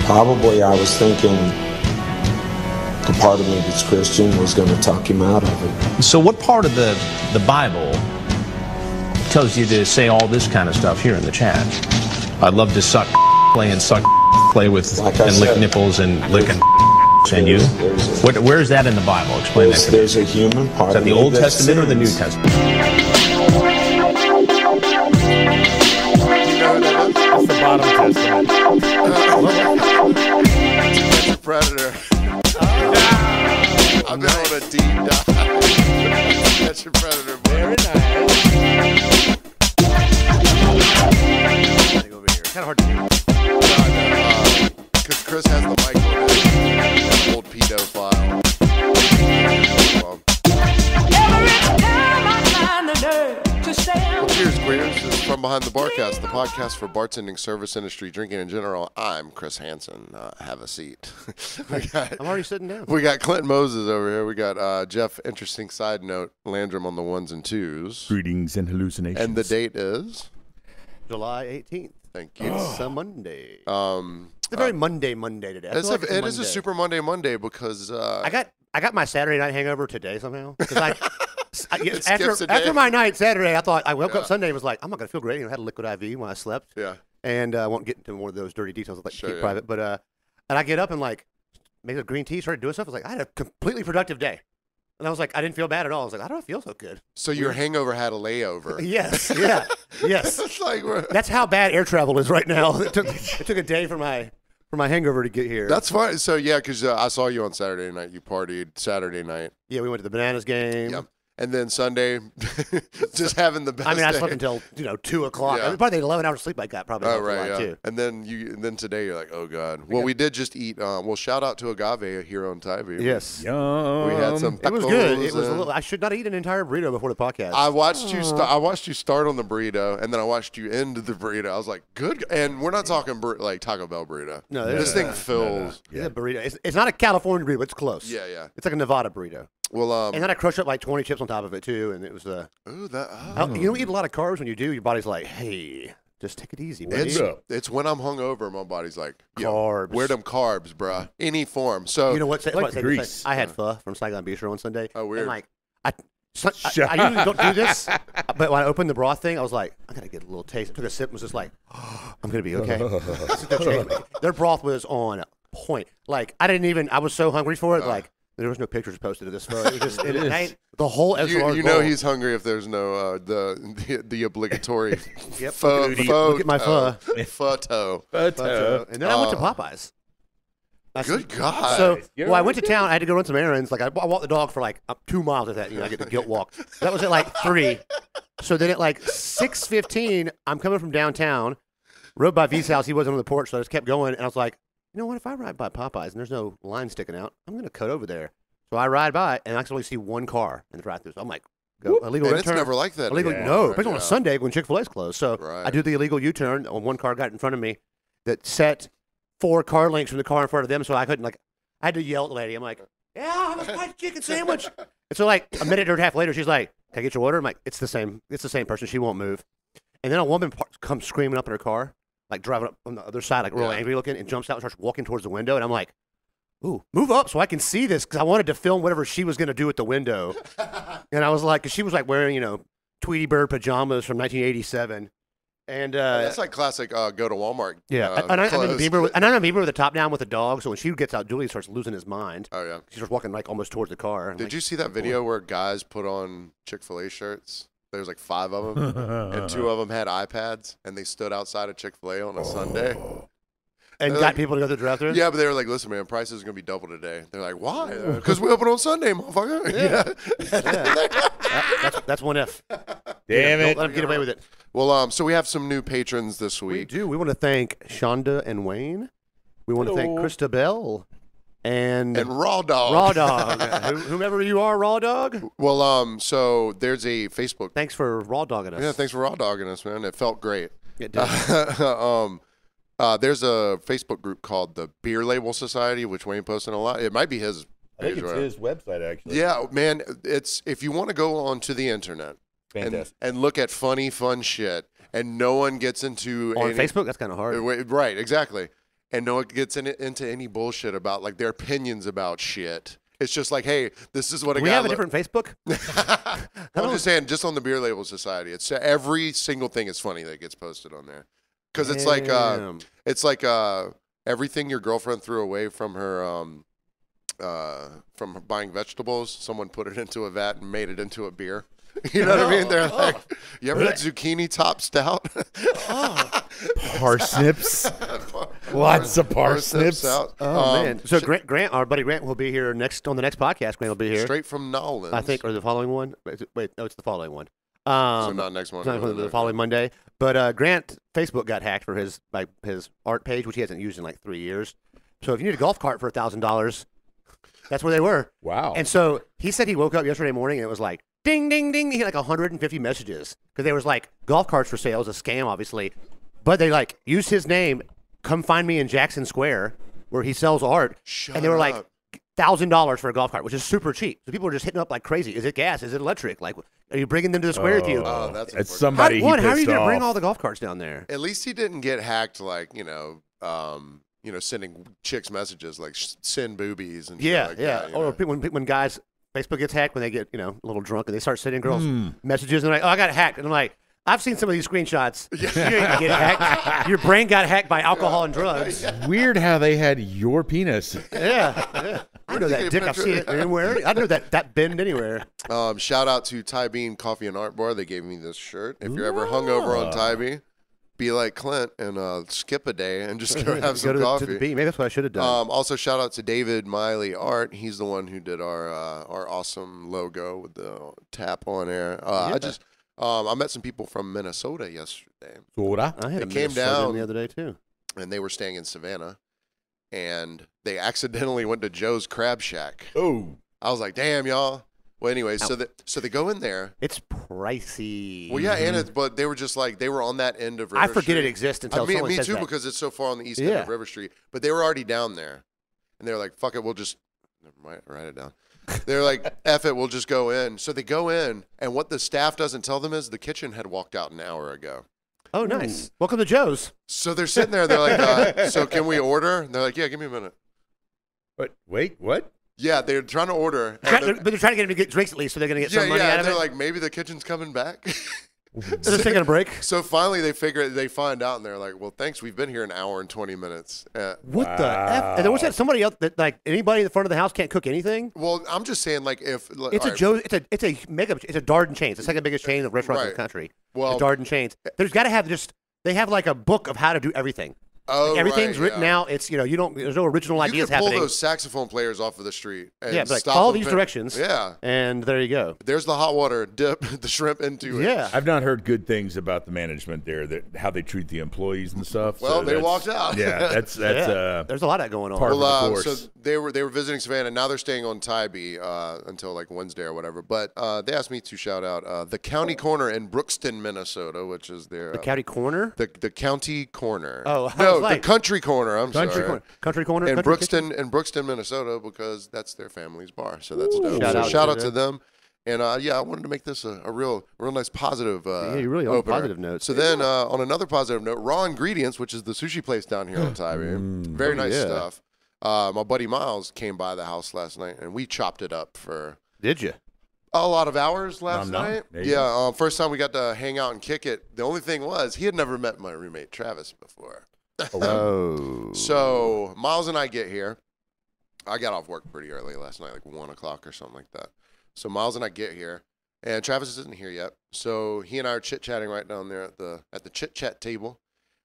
Probably I was thinking the part of me that's Christian was going to talk him out of it. So what part of the Bible tells you to say all this kind of stuff here in the chat? I'd love to suck, play and suck, play with, Like I and lick said, nipples and lick and you? Where is that in the Bible? Explain that to me. There's a human part Is that of the me Old that Testament or the New sins. Testament? That's the bottom testament. Catch a Predator. I've been on a deep dive. Catch a Predator. Very nice. Over here. Kind of hard to do. Because Chris has the mic on his old pedo file. Well, cheers, queers. This is From Behind the Barcast, the podcast for bartending, service industry, drinking in general. I'm Chris Hansen. Have a seat. I'm already sitting down. We got Clint Moses over here. We got Jeff, interesting side note, Landrum on the ones and twos. Greetings and hallucinations. And the date is? July 18th. Thank you. It's a Monday. It's a very Monday today. I feel like It it's is a super Monday because I got my Saturday night hangover today somehow. Because skips a day. after my night Saturday, I thought I woke up Sunday and was like, I'm not gonna feel great. I had a liquid IV when I slept. Yeah. And I won't get into more of those dirty details. I'd like to keep yeah. private. But and I get up and like made a green tea, started doing stuff. I was like, I had a completely productive day. And I was like, I didn't feel bad at all. I was like, I don't feel so good. So your hangover had a layover. Yes. Yeah. Yes. It's like That's how bad air travel is right now. It took a day for my hangover to get here. that's fine. So yeah, because I saw you on Saturday night. You partied Saturday night. Yeah, we went to the Bananas game. Yep. And then Sunday, just having the best. I mean, I day. slept until 2 o'clock. Yeah. I mean, probably the 11 hours of sleep I got probably. Oh helped a right, lot, yeah. too. And then today you're like, oh god. Well, we did just eat. Well, shout out to Agave here on Tybee. Yes. Yum. We had some. It was good. tacos It was a and- little. I should not eat an entire burrito before the podcast. I watched you. I watched you start on the burrito, and then I watched you end the burrito. I was like, good. And we're not talking like Taco Bell burrito. No, this thing fills. It's a burrito. It's not a California burrito. It's close. Yeah, yeah. It's like a Nevada burrito. Well, And then I crushed up like 20 chips on top of it too, and it was ooh, that. You don't eat a lot of carbs when you do. Your body's like, hey, just take it easy, buddy. It's when I'm hungover, my body's like, yo, Carbs. where them carbs, bruh? Any form. So You know what? Like grease. I had pho from Saigon Bistro on Sunday. Oh, weird. And like, I usually don't do this, but when I opened the broth thing, I was like, I gotta get a little taste. I took a sip and was just like, I'm gonna be okay. This is gonna change me. Their broth was on point. Like I was so hungry for it. Like there was no pictures posted of this pho. It was just the whole extra large you know bowl. he's hungry if there's no the obligatory Yep. pho. Look at my pho. Photo. And then I went to Popeyes. Good God. So, I went to town. I had to go run some errands. Like, I walked the dog for like 2 miles of that. I get the guilt walk. That was at like 3. So then at like 6:15, I'm coming from downtown. Rode by V's house. He wasn't on the porch, so I just kept going. And I was like, you know what? If I ride by Popeyes and there's no line sticking out, I'm going to cut over there. So I ride by, and I actually see one car in the drive-thru. So I'm like, go illegal And U-turn. it's never like that. Illegal, anymore. no, especially on Yeah. a Sunday when Chick-fil-A's closed. So Right. I do the illegal U-turn. One car got in front of me that set 4 car links from the car in front of them, so I couldn't I had to yell at the lady. I'm like, yeah, I have a fried chicken sandwich. And so like a minute or a half later, she's like, can I get your order? I'm like, it's the same person. She won't move. And then a woman comes screaming up in her car, like driving up on the other side, like real angry looking, and jumps out and starts walking towards the window. And I'm like, ooh, move up so I can see this, because I wanted to film whatever she was going to do at the window. And I was like, because she was like wearing, Tweety Bird pajamas from 1987. And That's like classic go to Walmart. yeah, and I know clothes. Bieber with the top down with the dog. So when she gets out, Julie starts losing his mind. Oh yeah. She starts walking like almost towards the car. Did you see that video where guys put on Chick-fil-A shirts? There's like 5 of them, and 2 of them had iPads, and they stood outside of Chick-fil-A on a Sunday. And They're got like- people to go to the drive-thru? Yeah, but they were like, "Listen, man, prices are gonna be double today." They're like, "Why? Because we open on Sunday, motherfucker." That's one F. Damn Don't it. let them get away with it. Well, so we have some new patrons this We week. do. We want to thank Shonda and Wayne. We want to thank Krista Bell and Raw Dog. Raw Dog. Whomever you are, Raw Dog. Well, so there's a Facebook. Thanks for Raw Dogging us. Yeah, thanks for Raw Dogging us, man. It felt great. It did. There's a Facebook group called the Beer Label Society, which Wayne posted a lot. It might be his I think page, it's right? his website, actually. Yeah, man. It's if you want to go onto the internet Fantastic. and look at funny, fun shit, and no one gets into On any- Facebook, that's kind of hard. Right, exactly. and no one gets into any bullshit about like their opinions about shit. It's just like, hey, this is what a We guy have a different Facebook. I'm just saying, just on the Beer Label Society, it's every single thing is funny that gets posted on there, because it's like everything your girlfriend threw away from her buying vegetables. Someone put it into a vat and made it into a beer. You know what I mean? They're like, you ever had zucchini top stout? Parsnips. Lots of parsnips. out. Oh man! So Grant, our buddy Grant, will be here on the next podcast. Grant will be here, Straight from Nolans. I think, or the following one. Wait, no, it's the following one. So not next it's Monday. not the following Monday. But Grant, Facebook got hacked for his art page, which he hasn't used in like 3 years. So if you need a golf cart for $1,000, that's where they were. Wow. And so he said he woke up yesterday morning and it was like ding, ding, ding. He had like 150 messages because there was like golf carts for sale. It was a scam, obviously. But they like used his name, come find me in Jackson Square where he sells art. And they were like $1,000 for a golf cart, which is super cheap. So people are just hitting up like crazy. Is it gas? Is it electric? Like, are you bringing them to the square with you? Oh, that's it's important. somebody How are he you pissed going to bring off. all the golf carts down there? At least he didn't get hacked, like sending chicks messages like send boobies and shit Yeah, like yeah. that, you Or know? when guys, Facebook gets hacked when they get, a little drunk and they start sending girls messages and they're like, oh, I got hacked. And I'm like, I've seen some of these screenshots. You didn't get hacked. Your brain got hacked by alcohol and drugs. Weird how they had your penis. Yeah. I know that dick. I've seen it anywhere. I know that bend anywhere. Shout out to Ty Bean Coffee and Art Bar. They gave me this shirt. If you're ever hungover on Ty Bean, be like Clint and skip a day and just go have some Go coffee. to the beat. Maybe that's what I should have done. Also, shout out to David Miley Art. He's the one who did our awesome logo with the tap on air. I met some people from Minnesota yesterday, Soda. I had a it came Minnesota down- the other day too. and they were staying in Savannah, and they accidentally went to Joe's Crab Shack. Oh. I was like, damn, y'all. Well, anyways, so they go in there. It's pricey. Well, yeah, and but they were just like, they were on that end of River I forget Street. it exists until someone me says too, that. because it's so far on the east end Yeah. of River Street. But they were already down there, and they were like, "Fuck it, we'll just never mind, write it down." They're like, "F it, we'll just go in." So they go in, and what the staff doesn't tell them is the kitchen had walked out an hour ago. Oh, nice. Welcome to Joe's. So they're sitting there. They're like, "So can we order?" And they're like, "Yeah, give me a minute." But wait, what? Yeah, they're trying to order. and But they're trying to get him to get drinks at least, so they're going to get some money out and of they're it. like, maybe the kitchen's coming back. They're just taking a break. So finally, they find out, and they're like, "Well, thanks. We've been here an hour and 20 minutes." What the F? And there was that somebody else that like anybody in the front of the house can't cook anything. Well, I'm just saying, like, if It's all a right, Joe's. It's a Darden chain. It's the second biggest chain of restaurants in the Right. country. Well- the Darden chains. There's got to have they have like a book of how to do everything. oh, Everything's right, written yeah. out. It's there's no original You ideas can pull happening. those saxophone players off of the street. And Yeah, but like, stop follow them these pin- directions. Yeah, And there you go. there's the hot water. Dip the shrimp into it. Yeah. I've not heard good things about the management there, that how they treat the employees and stuff. Well, so they that's- walked out. Yeah, that's Yeah. There's a lot of that going on. part of Well, the course. so they were visiting Savannah. Now they're staying on Tybee until like Wednesday or whatever. But they asked me to shout out the County Corner in Brookston, Minnesota, which is their the county corner. the County Corner. Oh, I no, was like- the Country Corner. I'm Country sorry. corner. Country corner. In country kitchen? Brookston, Minnesota, because that's their family's bar. So that's dope. Shout So out shout to out to them. And I wanted to make this a real nice positive. Yeah, you really on a opener. positive note. So then, on another positive note, Raw Ingredients, which is the sushi place down here on Tybee, very nice yeah. stuff. My buddy Miles came by the house last night, and we chopped it up for Did you? a lot of hours last Nom nom. night. There you Yeah, first time we got to hang out and kick it. The only thing was he had never met my roommate Travis before. Oh. So Miles and I get here. I got off work pretty early last night, like 1 o'clock or something like that. So Miles and I get here, and Travis isn't here yet. So he and I are chit chatting right down there at the chit chat table.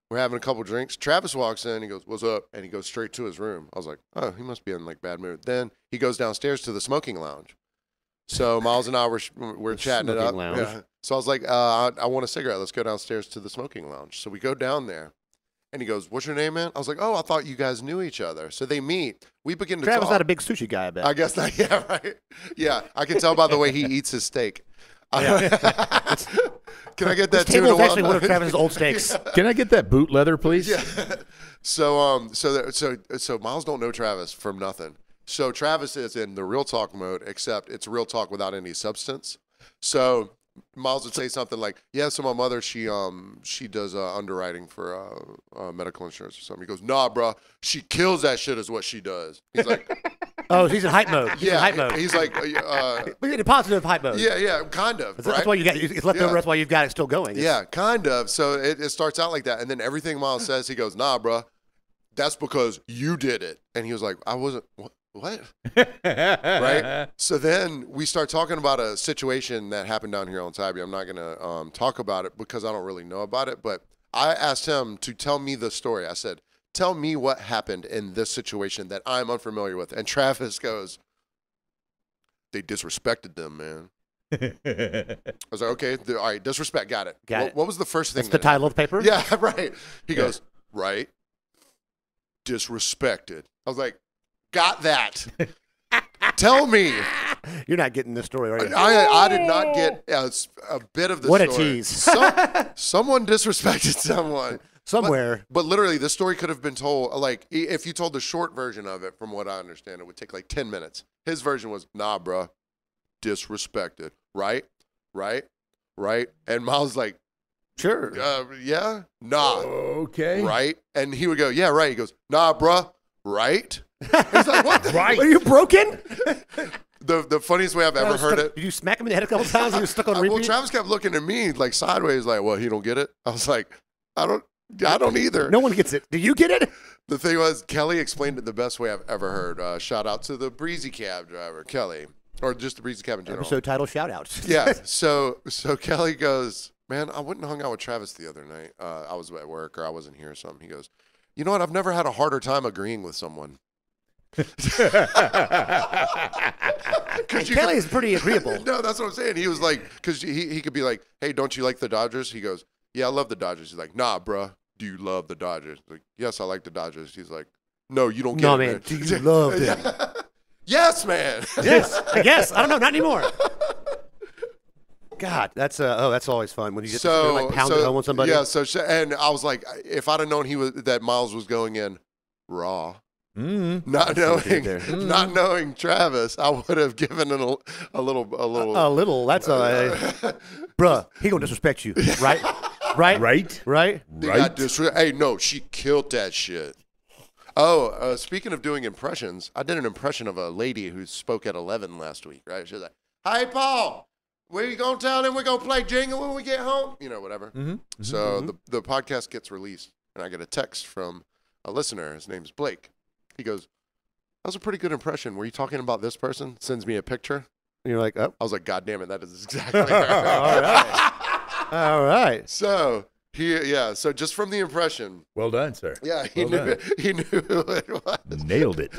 We're having a couple drinks. Travis walks in. He goes, "What's up?" And he goes straight to his room. I was like, "Oh, he must be in like bad mood." Then he goes downstairs to the smoking lounge. So Miles and I were chatting it smoking up. lounge. Yeah. So I was like, I want a cigarette. Let's go downstairs to the smoking lounge. So we go down there. And he goes, "What's your name, man?" I was like, "Oh, I thought you guys knew each other." So they meet. We begin to Travis talk. not a big sushi guy, I bet. I guess not. Yeah, right. Yeah, I can tell by the way he eats his steak. Can I get that This table tuna is actually one? one of Travis's old steaks. Can I get that boot leather, please? Yeah. So Miles don't know Travis from nothing. So Travis is in the real talk mode, except it's real talk without any substance. So Miles would say something like, "Yeah, so my mother, she does underwriting for medical insurance or something." He goes, "Nah, bro, she kills that shit. Is what she does." He's like, Oh, he's in hype mode. He's in hype mode. he's like, We're in positive hype mode. yeah, kind of. That's right? why you got it's left over. That's why you've got it still going. Yeah, kind of. So it starts out like that, and then everything Miles says, he goes, "Nah, bro, that's because you did it." And he was like, "I wasn't. What?" Right? So then we start talking about a situation that happened down here on Tybee. I'm not going to talk about it because I don't really know about it, but I asked him to tell me the story. I said, "Tell me what happened in this situation that I'm unfamiliar with." And Travis goes, "They disrespected them, man." I was like, "Okay, all right, disrespect, got it." What was the first thing? That's the title of the paper? Yeah, right. He goes, "Right, disrespected." I was like, "Got that." Tell me. You're not getting this story, are you? I did not get a bit of the What story. a tease. Someone disrespected someone. Somewhere. But literally, this story could have been told, like, if you told the short version of it, from what I understand, it would take like 10 minutes. His version was, "Nah, bro, disrespected." Right? And Miles like, Sure. yeah, nah. Okay. Right? And he would go, "Yeah, right." He goes, "Nah, bruh, right?" He's like, "What?" Right. Are you broken? The funniest way I've ever heard it. Did you smack him in the head a couple times? He was stuck on repeat? Well, Travis kept looking at me like sideways, like, "Well, he don't get it." I was like, I don't either. No one gets it. Do you get it? The thing was, Kelly explained it the best way I've ever heard. Shout out to the Breezy Cab driver, Kelly, or just the Breezy Cab in general. Episode title shout outs. Yeah. So Kelly goes, "Man, I went and hung out with Travis the other night. I was at work or I wasn't here or something." He goes, "You know what? I've never had a harder time agreeing with someone." Kelly is pretty agreeable. No, that's what I'm saying. He was like, because he could be like, "Hey, don't you like the Dodgers?" He goes, "Yeah, I love the Dodgers." He's like, "Nah, bruh, do you love the Dodgers?" Like, "Yes, I like the Dodgers." He's like, "No, you don't get No, it, man. Do you love them? Yes, man. Yes. I guess. I don't know. Not anymore. God, that's always fun when you just like pound it home on somebody. Yeah. And I was like, if I'd have known that Miles was going in raw. Not knowing Travis, I would have given it a little. That's bruh. He gonna disrespect you, right? Right. Hey, no, she killed that shit. Oh, speaking of doing impressions, I did an impression of a lady who spoke at 11 last week. Right? She was like, "Hey, Paul, we gonna tell them we're gonna play Jingle when we get home." You know, whatever. So the podcast gets released, and I get a text from a listener. His name's Blake. He goes, "That was a pretty good impression. Were you talking about this person?" Sends me a picture. And you're like, "Oh." I was like, "God damn it, that is exactly her." All right. So so just from the impression. Well done, sir. Yeah, he knew who it was. Nailed it.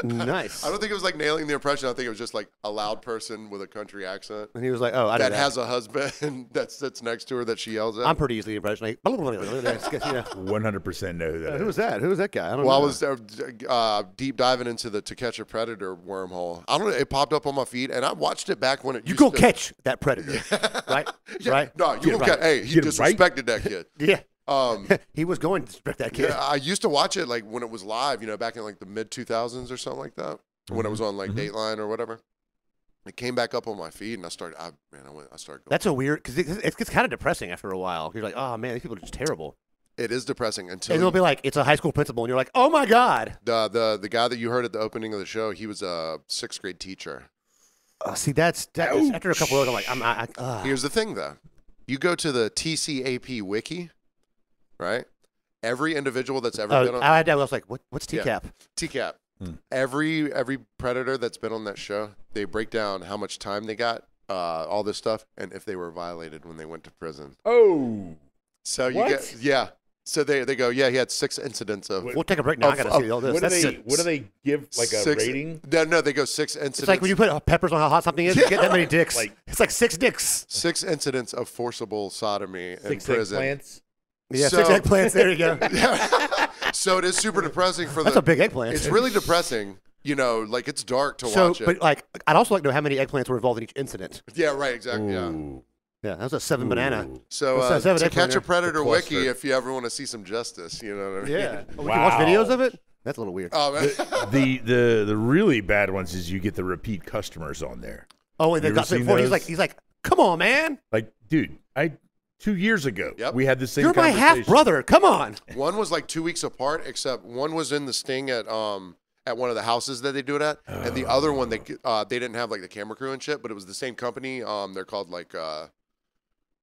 Nice. I don't think it was like nailing the impression. I think it was just like a loud person with a country accent. And he was like, "Oh, I that know has a husband that sits next to her that she yells at." I'm pretty easily impressed. Like, 100% know who that is. who's that? Who's that guy? I don't know. I was deep diving into the To Catch a Predator wormhole. I don't know. It popped up on my feed, and I watched it back when it. You go catch that predator, right? Yeah, right? No, you go catch. Hey, he disrespected that kid. Yeah. He was going to disrespect that kid. Yeah, I used to watch it like when it was live, back in like the mid 2000s or something like that, when it was on like Dateline or whatever. It came back up on my feed, and I started. I started going. That's a weird because it gets kind of depressing after a while. You're like, "Oh man, these people are just terrible." It is depressing until and it'll be like it's a high school principal, and you're like, "Oh my god." The guy that you heard at the opening of the show, he was a 6th grade teacher. See, that's after a couple of I'm like, Here's the thing, though. You go to the TCAP wiki, right? Every individual that's ever been on. I was like, what's TCAP? Yeah. TCAP. Every predator that's been on that show, they break down how much time they got, all this stuff, and if they were violated when they went to prison. Oh. So you get So they go, yeah, he had 6 incidents of. We'll take a break now. I got to see all this. What do they give, like a rating? No, they go 6 incidents. It's like when you put peppers on how hot something is, you get that many dicks. It's like 6 dicks. 6 incidents of forcible sodomy in prison. Eggplants? Yeah, 6 eggplants. There you go. So it is super depressing for That's a big eggplant. It's really depressing. Like it's dark to watch it. But like, I'd also like to know how many eggplants were involved in each incident. Yeah, right, exactly. Ooh. Yeah, that was a 7 banana. So To Catch a Predator wiki, if you ever want to see some justice, you know what I mean? Yeah. We can watch videos of it? That's a little weird. Oh, man. The really bad ones is you get the repeat customers on there. Oh, and they got before he's like Come on, man. Like, dude, 2 years ago, Yep. we had the same You're my conversation. half brother. Come on. One was like 2 weeks apart, except one was in the Sting at one of the houses that they do it at, and the other one they didn't have like the camera crew and shit, but it was the same company. They're called like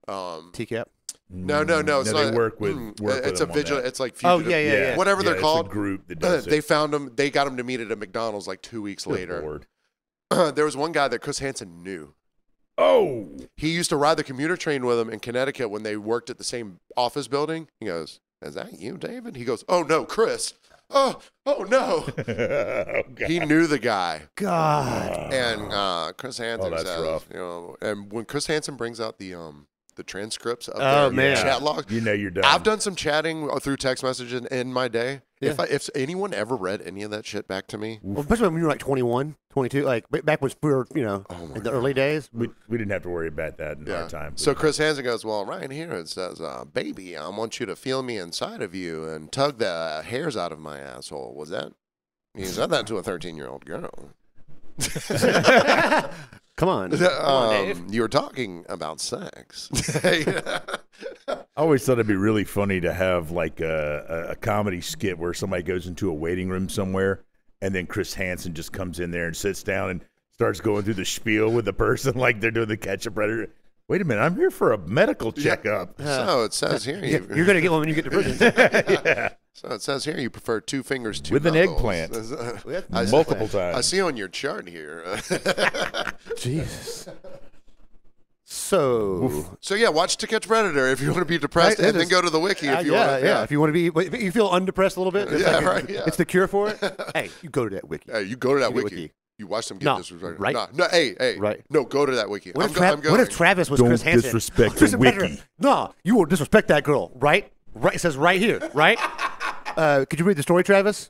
TCAP. No, it's they not. work with It's a them on vigil. that. It's like Oh, fugitive, yeah. whatever they're it's a called. group that does They it. found him. They got him to meet at a McDonald's like 2 weeks Good later. Lord. There was one guy that Chris Hansen knew. Oh, He used to ride the commuter train with him in Connecticut when they worked at the same office building. He goes, "Is that you, David?" He goes, "Oh no, Chris. Oh no." oh God. He knew the guy. God. And Chris Hansen that's says, rough. and when Chris Hansen brings out the transcripts of Oh, their man. chat logs, You know you're done. I've done some chatting through text messages in my day. Yeah. If anyone ever read any of that shit back to me, Well, especially when you were like 21, 22, like back when we were, Oh, my in the early days. we didn't have to worry about that in our time. So Chris Hansen goes, "Well, right here it says, baby, I want you to feel me inside of you and tug the hairs out of my asshole." Was that? He said that to a 13-year-old girl. Come on. Come on, Dave. You were talking about sex. I always thought it'd be really funny to have like a comedy skit where somebody goes into a waiting room somewhere, and then Chris Hansen just comes in there and sits down and starts going through the spiel with the person like they're doing the Catch a Predator. Wait a minute, I'm here for a medical checkup. So it says here, You're going to get one when you get to prison. Yeah, So it says here you prefer 2 fingers, 2 with an knuckles. eggplant, I see- multiple I times. see on your chart here. Jesus. So, So yeah, watch To Catch Predator if you want to be depressed, Right, and it then is- go to the wiki if you yeah, want to. yeah. If you want to be, if you feel undepressed a little bit, it's Yeah, like right, yeah. It's the cure for it. Hey, you go to that wiki. Hey, you go to that You get wiki. wiki. You watch them get No, disrespected. right? No, hey, Right. No, go to that wiki. What I'm going. if Travis was Don't Chris Hansen? disrespect Chris the Predator. wiki. No, you will disrespect that girl, right? Right. It says right here, right? Could you read the story, Travis?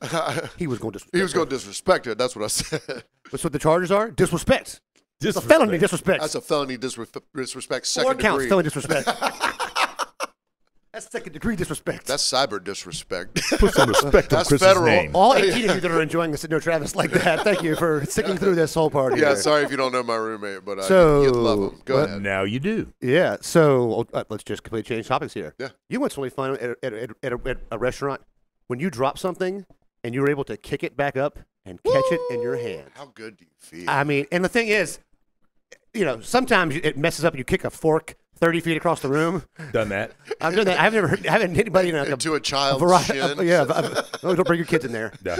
He was going to. He was going to disrespect it. That's what I said. That's what the charges are. Disrespect. It's a Disrespect. felony disrespect. That's a felony disrespect. 4 Second counts degree. felony disrespect. That's second degree disrespect. That's cyber disrespect. Put some respect on That's Chris's federal. name. All 18 of you that are enjoying this No Travis like that, thank you for sticking through this whole party. Yeah, here. sorry if you don't know my roommate, but So, you'd love him. Go what- ahead. Now you do. Yeah. So let's just completely change topics here. Yeah. You know what's really fun at a restaurant? When you drop something and you're able to kick it back up and catch it in your hand. How good do you feel? I mean, and the thing is, sometimes it messes up and you kick a fork 30 feet across the room. Done that. I've done that. I haven't hit anybody in like To a child's variety. shin. Don't bring your kids in there. Yeah.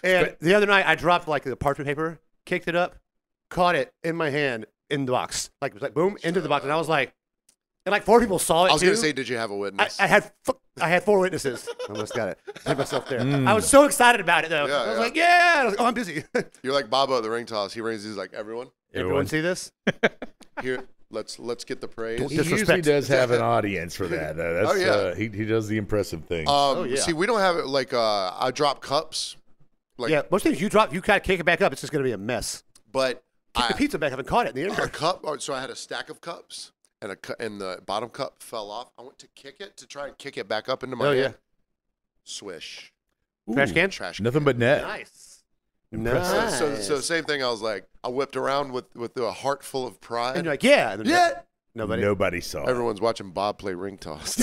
And the other night, I dropped like the parchment paper, kicked it up, caught it in my hand in the box. Like, it was like, boom, into the box. And I was like, and like 4 people saw it I was too. going to say, did you have a witness? I had 4 witnesses. I almost got it. Hit myself there. I was so excited about it, though. Yeah, I was yeah. like, yeah. I was like, oh, I'm busy. You're like Bobo at the ring toss. He rings. He's like, everyone Everyone see this? here. Let's get the praise. Don't He usually Disrespect. does have an audience for that. That's, Oh, yeah. He does the impressive thing. yeah. See, we don't have it like I drop cups, like, Yeah, most things you drop, you kind of kick it back up. It's just going to be a mess. but Kick the pizza back up and caught it in the a air. cup. So I had a stack of cups, and the bottom cup fell off. I went to kick it to try and kick it back up into my Oh, yeah. hand. Swish. Trash can? Trash. Nothing but net. Nice. Impressive. So same thing. I was like, I whipped around with a heart full of pride. And you're like, yeah. And then yeah. Nobody. saw it. Everyone's watching Bob play ring toss.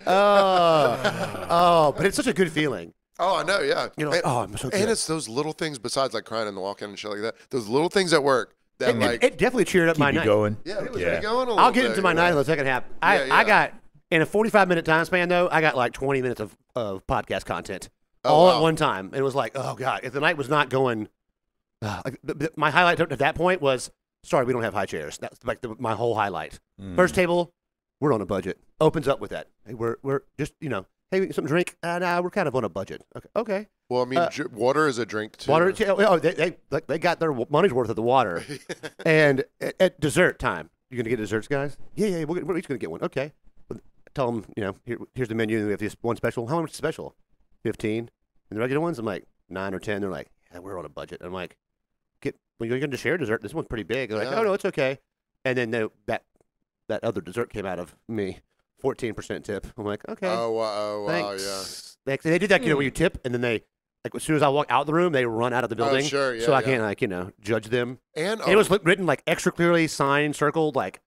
Oh, but it's such a good feeling. Oh, I know. Yeah. You're like, oh, I'm so good. And it's those little things besides like crying in the walk-in and shit like that. Those little things at work that like it definitely cheered up Keep my you night. going. yeah, it was Yeah. going a little I'll get bit, into my you night in know? the second half. Yeah, I yeah. got, in a 45-minute time span, though, I got like 20 minutes of podcast content Oh, all wow. at one time. It was like, oh, God. If the night was not going, my highlight at that point was, sorry, we don't have high chairs. That's like my whole highlight. First table, we're on a budget. Opens up with that. Hey, we're just, hey, something to drink? Nah, we're kind of on a budget. Okay. Well, I mean, water is a drink too. Water. Oh, they got their money's worth of the water. And at dessert time, you gonna get desserts, guys? Yeah. We're each gonna get one. Okay. Tell them, here's the menu. We have this one special. How much is special? 15. And the regular ones, I'm like 9 or 10. They're like, yeah, we're on a budget. I'm like, you're going to share dessert. This one's pretty big. They're like, Yeah. oh no, it's okay. And then that other dessert came out of me. 14% tip. I'm like, okay. Oh wow, yeah. Thanks. They do that, where you tip and then they like as soon as I walk out the room, they run out of the building. sure, yeah, so I yeah. can't like judge them. And And it was written like extra clearly, signed, circled. Like,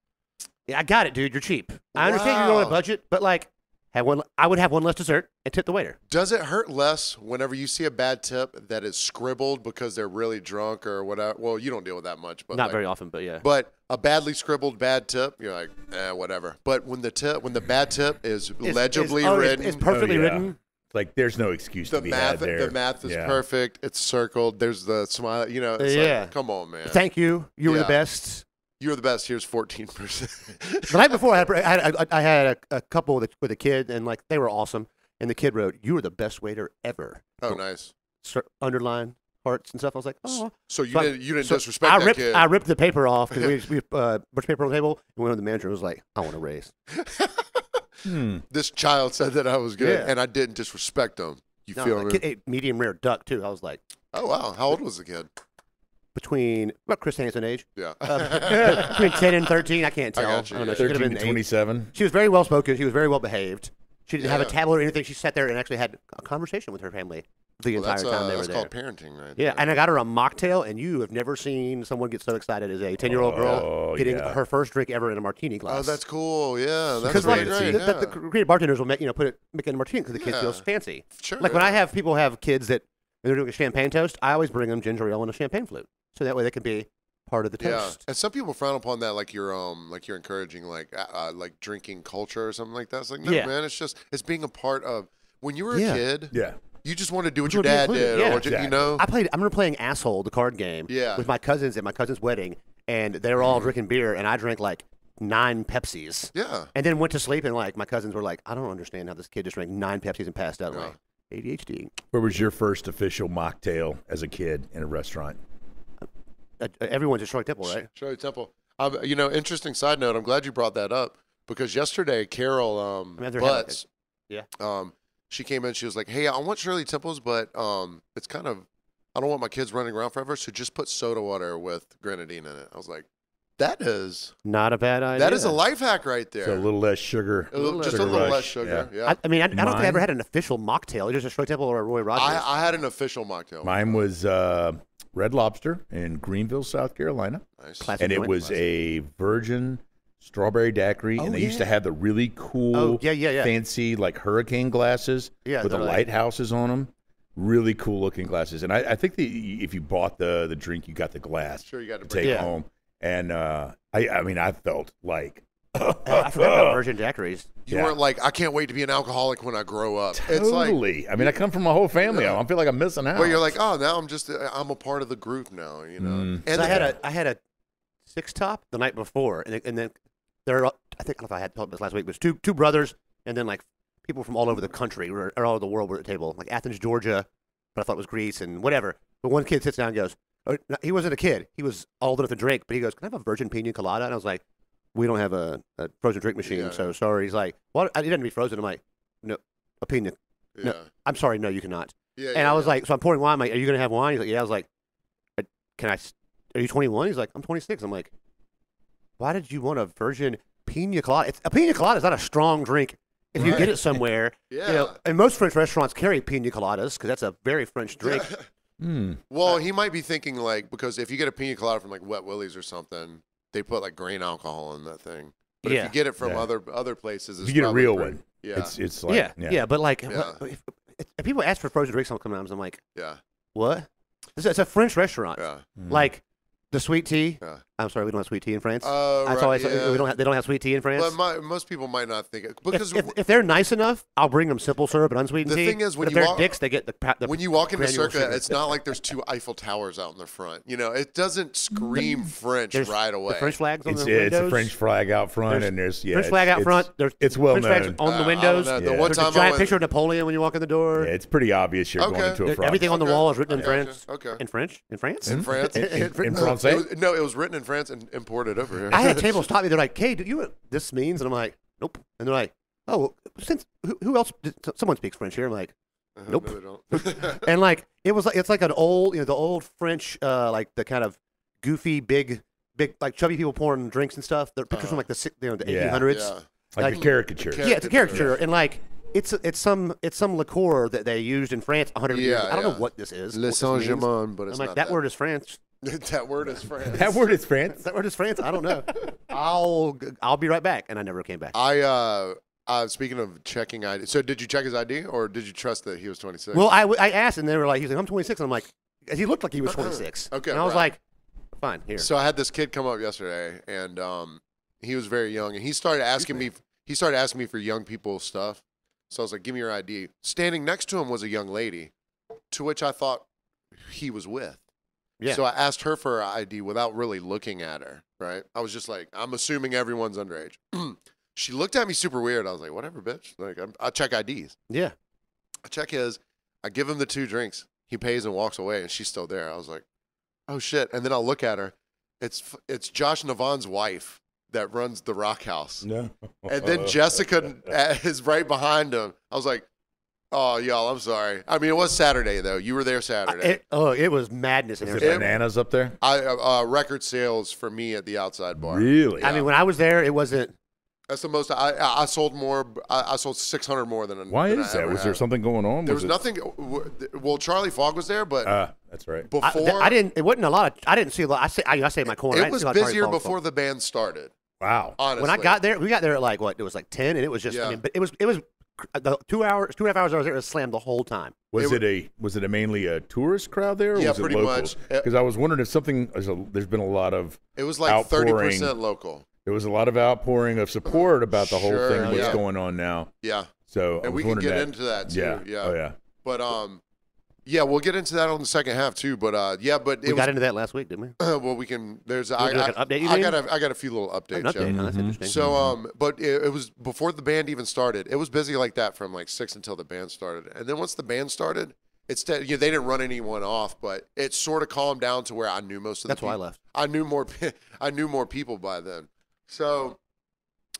yeah, I got it, dude. You're cheap. I understand you're on a Wow. budget, but like, I would have one less dessert and tip the waiter. does it hurt less whenever you see a bad tip that is scribbled because they're really drunk or whatever? Well, you don't deal with that much, but Not like, very often, but yeah. But a badly scribbled bad tip, you're like, whatever. But when the bad tip is legibly written, It's perfectly Oh, yeah. written. Like there's no excuse the to be math, had there. the math is Yeah. perfect. It's circled. There's the smile. You know, it's Yeah. like, come on, man. Thank you. You were the Yeah. best. You're the best. Here's 14%. The night before, I had a couple with a kid, and like they were awesome. And the kid wrote, "You were the best waiter ever." Oh, nice. Underline hearts and stuff. I was like, "Oh." So you So I- didn't so disrespect I that ripped, kid. I ripped the paper off because we bunch paper on the table, and went to the manager and was like, "I want a raise." This child said that I was good, Yeah. and I didn't disrespect him. You No, feel the me? kid ate medium rare duck too. I was like, Oh wow, how old was the kid? between about Chris Hansen age, Yeah. between 10 and 13. I can't I tell. got you, don't know. yeah. She could have 13 been to 8. 27. She was very well spoken. She was very well behaved. She didn't have a Yeah. tablet or anything. She sat there and actually had a conversation with her family the Well, entire time they were that's there. called parenting, right? Yeah, there. and I got her a mocktail, and you have never seen someone get so excited as a 10-year-old girl Oh, getting yeah. her first drink ever in a martini glass. Oh, that's cool. Yeah, that's because really like great. the yeah. great bartenders will make make it a martini because the kid Yeah. feels fancy. Sure. Like when I have people have kids that when they're doing a champagne toast, I always bring them ginger ale and a champagne flute, so that way they can be part of the Yeah, toast. and some people frown upon that, like you're encouraging like drinking culture or something like that. It's like no, Yeah. man, it's being a part of. When you were Yeah. a kid, Yeah. you just want to do what You your wanna be dad included, did, yeah. or what you Exactly. know. I remember playing Asshole, the card game, Yeah. with my cousins at my cousin's wedding, and they were all drinking beer, and I drank like 9 Pepsis. Yeah, And then went to sleep, and like my cousins were like, "I don't understand how this kid just drank 9 Pepsis and passed out." I'm Yeah. like, ADHD. Where was your first official mocktail as a kid in a restaurant? Everyone's at Shirley Temple, right? Shirley Temple. Interesting side note. I'm glad you brought that up because yesterday Carol mean, they're having Butts, yeah. She came in. She was like, "Hey, I want Shirley Temples, but it's kind of I don't want my kids running around forever, so just put soda water with grenadine in it." I was like, "That is Not a bad idea. that is a life hack right there." So a little less sugar. Just a sugar little rush. less sugar. Yeah. Yeah. I mean, I don't think I ever Mine- had an official mocktail. Just a Shirley Temple or a Roy Rogers. I had an official mocktail. Mine was Red Lobster in Greenville, South Carolina. Nice. Classic And it joint. was a virgin strawberry daiquiri. Oh, And they used to yeah. have the really cool, Oh, yeah. fancy, like hurricane glasses Yeah, with the they're like- lighthouses on them. Really cool looking glasses. And I think if you bought the drink, you got the glass Sure, you got to to bring take Yeah. home. And I mean, I felt like I forgot about virgin daiquiris. You Yeah. weren't like, I can't wait to be an alcoholic when I grow up. It's like, totally. I mean, I come from a whole family. Yeah. I feel like I'm missing out. but you're like, oh, now I'm a part of the group now, you know. Mm. And So I the- had a 6-top the night before, and then there are, I think I don't know if I had told this last week, but it's two brothers, and then like people from all over the country or all over the world were at the table, like Athens, Georgia, but I thought it was Greece and whatever. But one kid sits down and goes, no, he wasn't a kid, he was old enough to drink, but he goes, "Can I have a virgin pina colada?" And I was like, "We don't have a frozen drink machine, Yeah. so sorry." He's like, "Well, it didn't be frozen." I'm like, "No, a pina. yeah. No, I'm sorry, no, you cannot." Yeah, And yeah, I was yeah. like, "So I'm pouring wine. I'm like, are you gonna have wine?" He's like, "Yeah." I was like, "Can I? Are you 21?" He's like, "I'm 26." I'm like, "Why did you want a virgin pina colada? A pina colada is not a strong drink. If you Right. get it somewhere, Yeah. and most French restaurants carry pina coladas because that's a very French drink. Well, he might be thinking like, because if you get a pina colada from like Wet Willie's or something, they put like grain alcohol in that thing. But if Yeah. you get it from Yeah. other places, it's if you get a probably real pretty- one, Yeah. it's like yeah, but like, Yeah. if people ask for frozen drinks sometimes, I'm like, yeah. what? It's a French restaurant. Yeah. Like the sweet tea. Yeah. I'm sorry, we don't have sweet tea in France. Oh, That's right, always yeah. we don't have, they don't have sweet tea in France. But most people might not think it because if they're nice enough, I'll bring them simple syrup and unsweetened The tea. thing is, when But if you they're walk- dicks, they get the when you walk into granular Circa, sugar. it's not like there's 2 Eiffel Towers out in the front. You know, it doesn't scream French There's right away. the French flags on it's the windows. a French flag out front, There's and there's French flag out front. There's it's well French flags known. on the I don't windows. know. The Yeah. one There's time a I giant went- picture of Napoleon when you walk in the door. Yeah, it's pretty obvious you're Okay. going into a There- France. Everything on the wall is written in I French. gotcha. Okay. In French? In France? In France. in It Francais. was written in France and imported over here. I had tables stop me. They're like, "Hey, do you know what this means?" And I'm like, "Nope." And they're like, "Oh, well, since who else? Someone speaks French here." I'm like, "Nope." No, they don't. And like it was like it's like an old, the old French, like the kind of goofy, big, like chubby people pouring drinks and stuff. They're pictures from like the Yeah. 1800s. Yeah. like a caricature. Yeah, it's a caricature, and like it's some liqueur that they used in France 100 years ago. I don't know yeah. what this is. Le what this Saint means. Germain, but it's I'm like, not that word is French. that word is France. That word is France. That word is France. I don't know. I'll be right back, and I never came back. Speaking of checking ID, so did you check his ID or did you trust that he was 26? Well, I asked, and they were like, he's like, I'm 26. And I'm like, he looked like he was 26. Okay, and I was right. like, fine, here. So I had this kid come up yesterday, and he was very young, and he started asking me. He started asking me for young people stuff. So I was like, "Give me your ID." Standing next to him was a young lady, to which I thought he was with. Yeah. So I asked her for her ID without really looking at her. Right? I was just like, "I'm assuming everyone's underage." She looked at me super weird. I was like, "Whatever, bitch." Like, I check IDs. Yeah. I check his. I give him the 2 drinks. He pays and walks away, and she's still there. I was like, "Oh shit!" And then I'll look at her. It's Josh Navon's wife that runs the Rock House. No. And then Jessica is right behind him. I was like, "Oh, y'all, I'm sorry." I mean, it was Saturday though. You were there Saturday. It was madness in Is there. it bananas up there? Record sales for me at the outside bar. Really? I mean, when I was there, it wasn't. That's the most. I sold more. I sold 600 more than. Why than is I that? ever Was there had. something going on? There was nothing. Well, Charlie Fogg was there, but That's right. before I didn't. It wasn't a lot. I didn't see a lot. I saved my corner. I it didn't was see a lot of Charlie busier Fong before stuff. the band started. Wow. Honestly, When I got there, we got there at like what? It was like 10, and it was just. Yeah. I mean, but it was the 2 hours, 2.5 hours I was there. It was slammed the whole time. Was it mainly a tourist crowd there? Or Yeah, was it pretty local? much. Because I was wondering if there's been a lot of It was like outpouring. 30% local. There was a lot of outpouring of support about the whole Sure, thing. What's yeah. going on now? Yeah, So I and was we can wondering get that. into that too. Yeah. Yeah. Oh yeah. But yeah, we'll get into that on the second half too. But yeah, but We got into that last week, didn't we? well, we can. There's wanna do like an update, you I mean? got a few little updates. An update. Yeah. Oh, that's interesting. So but it was before the band even started. It was busy like that from like 6 until the band started, and then once the band started, they didn't run anyone off, but it sort of calmed down to where I knew most of the. That's why I people. left. I knew more. I knew more people by then. So,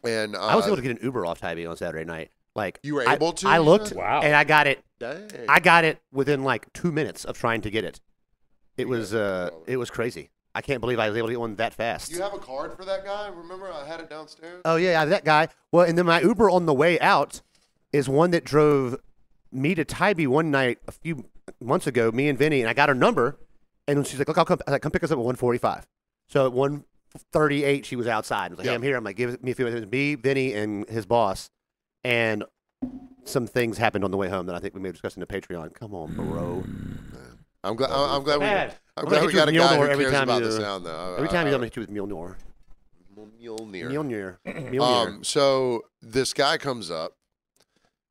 and I was able to get an Uber off Tybee on Saturday night. Like You were I- able to, I you looked, said? Wow. and I got it. Dang. I got it within like 2 minutes of trying to get it. It was crazy. I can't believe I was able to get one that fast. You have a card for that guy? Remember, I had it downstairs. Oh yeah, that guy. Well, and then my Uber on the way out is one that drove me to Tybee one night a few months ago. Me and Vinny, and I got her number, and she's like, "Look, I'll come." I was like, "Come pick us up at 1:45." So at 1:38, she was outside. I was like, Yeah. "Hey, I'm here." I'm like, "Give me a few minutes." It was me, Vinny, and his boss, and some things happened on the way home that I think we may discuss in the Patreon. Come on, bro. I'm glad. I'm glad we. Bad. I'm I'm glad gonna we hit you got a with guy Mjolnir who every cares time about you- the sound, though. Every time you let me with Mjolnir. Mjolnir. Mjolnir. So this guy comes up,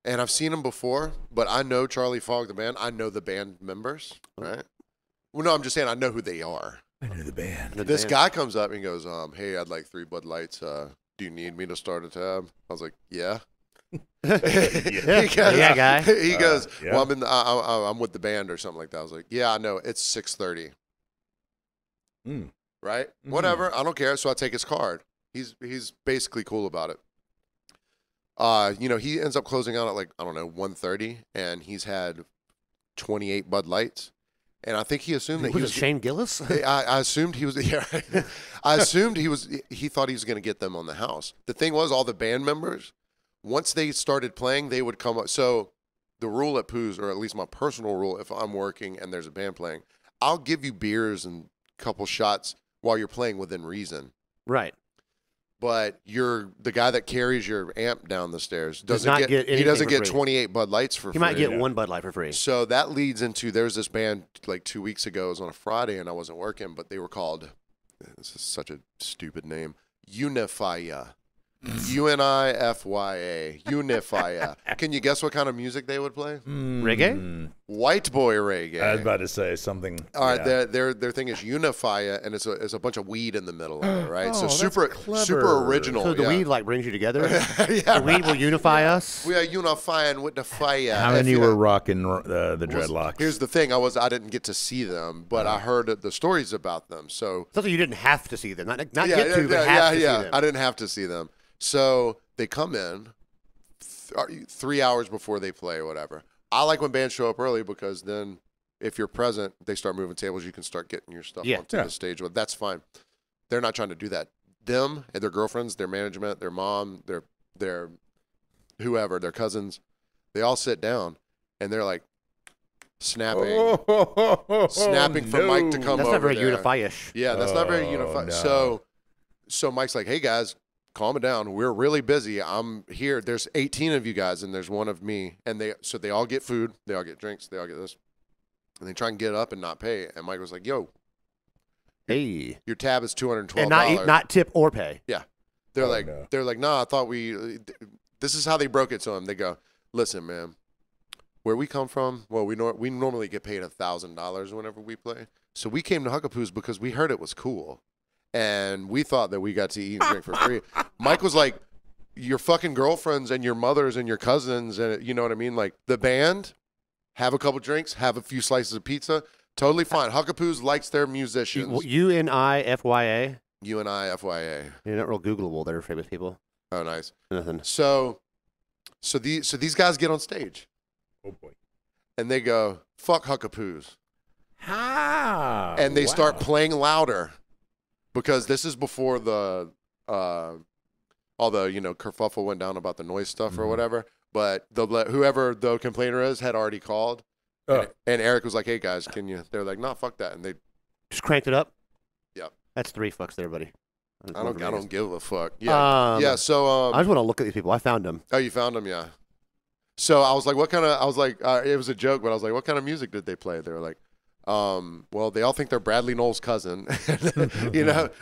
and I've seen him before, but I know Charlie Fogg, the band. I know the band members, right? Well, no, I'm just saying I know who they are. I knew the band. This guy comes up and goes, "Hey, I'd like 3 Bud Lights. Do you need me to start a tab?" I was like, "Yeah." Yeah, He goes, yeah, guy. He goes, yeah. "Well, I'm with the band or something like that." I was like, "Yeah, I know. It's 6:30." Mm. Right? Whatever. I don't care. So I take his card. He's basically cool about it. He ends up closing out at like, I don't know, 1:30, and he's had 28 Bud Lights. And I think he assumed that he Was was it Shane Gillis? I assumed he was. Yeah, right. I assumed he was. He thought he was going to get them on the house. The thing was, all the band members, once they started playing, they would come up. So the rule at Pooh's, or at least my personal rule, if I'm working and there's a band playing, I'll give you beers and a couple shots while you're playing within reason. Right. But the guy that carries your amp down the stairs Does doesn't not get get he anything doesn't for get free. 28 Bud Lights for He free. might get one Bud Light for free. So that leads into there's this band like 2 weeks ago. It was on a Friday and I wasn't working, but they were called. This is such a stupid name. Unifya. Unifya. Unifya. Can you guess what kind of music they would play? Reggae? White boy reggae. I was about to say something. All right, yeah. their thing is Unifya, and it's a bunch of weed in the middle of it, right? Oh, so that's super clever. original. So the yeah. weed like brings you together? Yeah, The weed will unify us? we are unifying with the fire. How many were rocking the dreadlocks? Here's the thing: I didn't get to see them, but I heard the stories about them. So Something you didn't have to see them. Not yeah, get to, but have to see them. I didn't have to see them. So they come in 3 hours before they play or whatever. I like when bands show up early because then if you're present, they start moving tables. You can start getting your stuff onto Yeah. the stage. Well, that's fine. They're not trying to do that. Them and their girlfriends, their management, their mom, their whoever, their cousins, They all sit down, and they're like snapping, Oh, snapping for Mike to come That's over not very there. Unify-ish. Yeah, that's not very unified. no. So Mike's like, hey guys, calm it down. We're really busy. I'm here. There's 18 of you guys, and there's one of me. And they all get food, they all get drinks, they all get this, and they try and get up and not pay. And Mike was like, yo, Hey. your tab is $212. And not tip or pay. Yeah. They're like, no. they're like, nah, I thought this is how they broke it to him. They go, listen, man, where we come from, well, we normally get paid $1,000 whenever we play. So we came to Huckapoo's because we heard it was cool. And we thought that we got to eat and drink for free. Mike was like, your fucking girlfriends and your mothers and your cousins, and you know what I mean? Like, the band, have a couple drinks, have a few slices of pizza, totally fine. Huckapoo's likes their musicians. UNIFYA. UNIFYA. You're not real Googleable there, famous people. Oh, nice. Nothing. So these guys get on stage, Oh boy. and they go, fuck Huckapoo's. How? And they start playing louder, because this is before the all the kerfuffle went down about the noise stuff or whatever. But whoever the complainer is had already called, and Eric was like, "Hey guys, can you?" They're like, "Nah, fuck that," and they Just cranked it up. Yep. That's 3 fucks there, buddy. I don't give a fuck. Yeah, yeah. So I just want to look at these people. I found them. oh, you found them, yeah. So I was like, what kind of? I was like, it was a joke, but I was like, what kind of music did they play? They were like, well, they all think they're Bradley Knowles' cousin,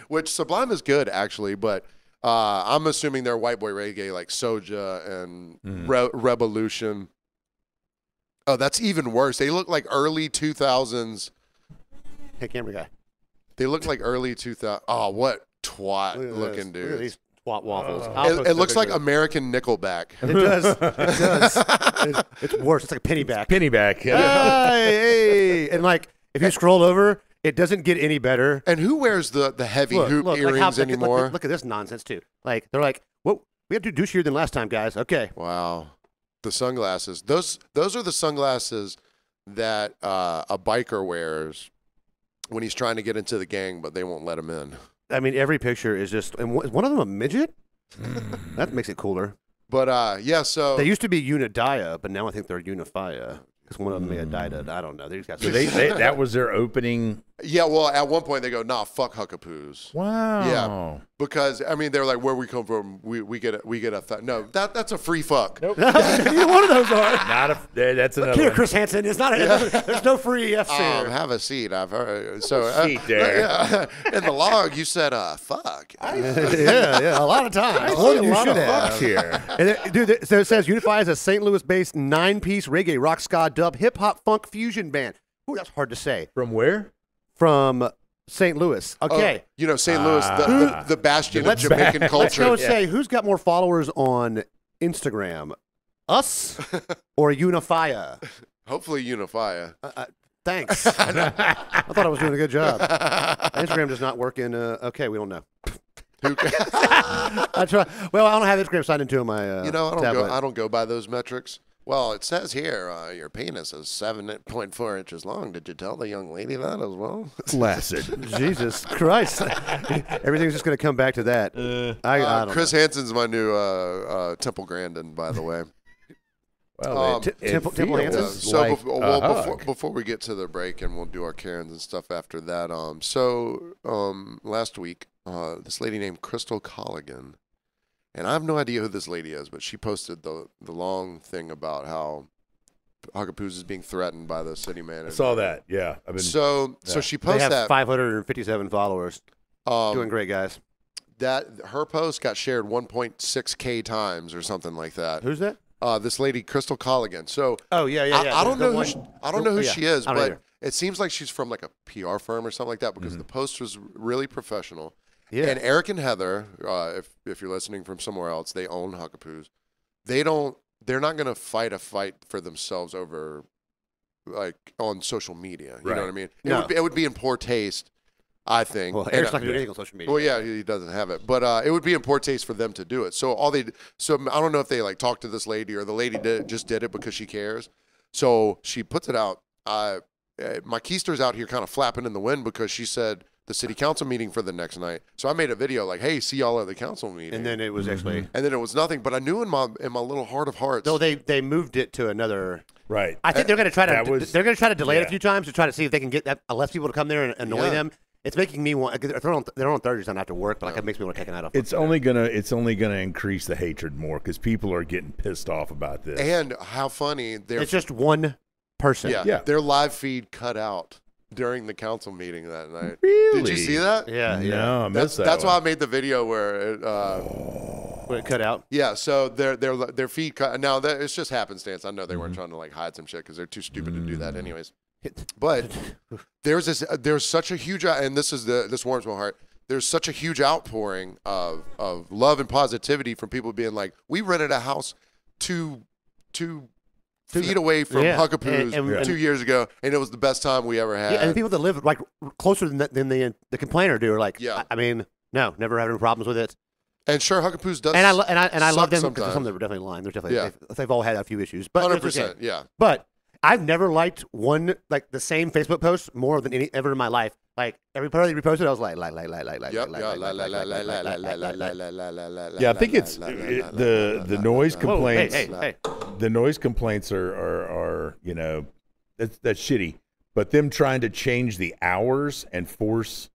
which Sublime is good actually, but I'm assuming they're white boy reggae like Soja and Revolution. Oh, that's even worse. They look like early 2000s. Hey, camera guy. They look like early 2000. Oh, what twat Look at looking this. Look at dude. these twat waffles. It looks like American Nickelback. It does. It does. It's worse. It's like a pennyback. Pennyback. Hey. And like, if you scroll over, it doesn't get any better. And who wears the heavy hoop earrings anymore? Look at this nonsense too. Like they're like, "Whoa, we have to do douchier than last time, guys." Okay. Wow, the sunglasses. Those are the sunglasses that a biker wears when he's trying to get into the gang, but they won't let him in. I mean, every picture is just. And is one of them a midget? That makes it cooler. But yeah, so They used to be Unidia, but now I think they're Unifia. Because one of them may have died. I don't know. These guys. So that was their opening. yeah, well, at one point they go, "Nah, fuck Huckapoo's." Wow. Yeah, because I mean they're like, "Where we come from, we get a no, that's a free fuck." Nope. Neither one of those are. Not that's another Here, one. Chris Hansen. It's not. There's no free F's here. Have a seat. I've heard. So Seat there. yeah, in the log you said, "Fuck." yeah, a lot of times. More than you should have. Here. And dude, so it says Unify is a St. Louis-based 9-piece reggae, rock, ska, dub, hip-hop, funk fusion band. Ooh, that's hard to say. From where? From St. Louis. Okay. St. Louis, the bastion of Jamaican Let's culture. go and say, who's got more followers on Instagram? Us or Unifia? Hopefully, Unifia. Thanks. I thought I was doing a good job. Instagram does not work in. Okay, we don't know. I try. Well, I don't have Instagram signed into my. I don't go by those metrics. Well, it says here your penis is 7.4 inches long. Did you tell the young lady that as well? Flaccid. Jesus Christ! Everything's just going to come back to that. I don't Chris know. Hansen's my new Temple Grandin, by the way. Well, Temple feels Hansen? So like before we get to the break, and we'll do our Karens and stuff after that. Last week, this lady named Crystal Colligan, and I have no idea who this lady is, but she posted the long thing about how Huckapoo's is being threatened by the city manager. I saw that. Yeah. So she They posted have that. 557 followers. Doing great, guys. That her post got shared 1.6K times or something like that. Who's that? This lady, Crystal Colligan. So Oh yeah. I don't know who Yeah, she is, I don't but either. it seems like she's from like a PR firm or something like that because the post was really professional. Yeah. And Eric and Heather, if you're listening from somewhere else, they own Huckapoo's. They're not going to fight a fight for themselves over like on social media. You know what I mean? No. It would be in poor taste, I think. Well, And, Eric's not going to do anything on social media. well, yeah, he doesn't have it, but it would be in poor taste for them to do it. So so I don't know if they like talked to this lady or the lady just did it because she cares. So she puts it out. My keister's out here kind of flapping in the wind because she said the city council meeting for the next night. So I made a video like, "Hey, see y'all at the council meeting." And then it was actually. and then it was nothing. But I knew in my little heart of hearts. No, they moved it to another. Right. I think they're going to try That to was- they're going to try to delay it a yeah. few times to try to see if they can get less people to come there and annoy Yeah. them. It's making me want. They're on Thursdays. I don't have to work, but like it makes me want to take a night off. It's only gonna increase the hatred more because people are getting pissed off about this. And how funny their It's just one person. Yeah. their live feed cut out during the council meeting that night. Really? Did you see that? Yeah. No, I missed that. That's one. why I made the video where it, When it cut out. yeah, so their feed cut. Now that it's just happenstance. I know they weren't trying to like hide some shit because they're too stupid to do that anyways. But there's such a huge, and this warms my heart. There's such a huge outpouring of love and positivity from people being like, we rented a house two feet away from Yeah. Huckapoo's And- 2 years ago, and it was the best time we ever had. Yeah, and the people that live like closer than the complainer do are like, Yeah. I mean, no, never having problems with it. And sure, Huckapoo's does. And I love suck them because sometimes. some of them are definitely lying. There's definitely Yeah. they've all had a few issues, but it's 100%. okay. Yeah. But I've never liked the same Facebook post more than any ever in my life. Like every part they reposted, I was like. Yep. Yeah, I think it's the noise complaints. Hey. The noise complaints are that's shitty. But them trying to change the hours and force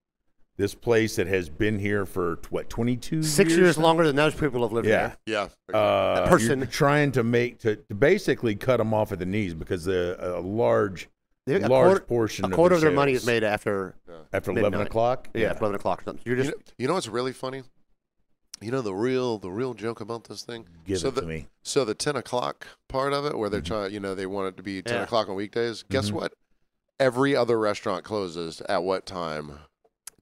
this place that has been here for 22 6 years longer than those people have lived Yeah. here. Yeah. person- You're trying to to basically cut them off at the knees because a large portion a quarter of their money sales is made after after midnight. 11 o'clock. yeah 11 o'clock or something. You're just You know what's really funny? You know the real joke about this thing? Give it to me. So the 10 o'clock part of it, where they're trying, they want it to be 10 Yeah. o'clock on weekdays. Guess what? Every other restaurant closes at what time?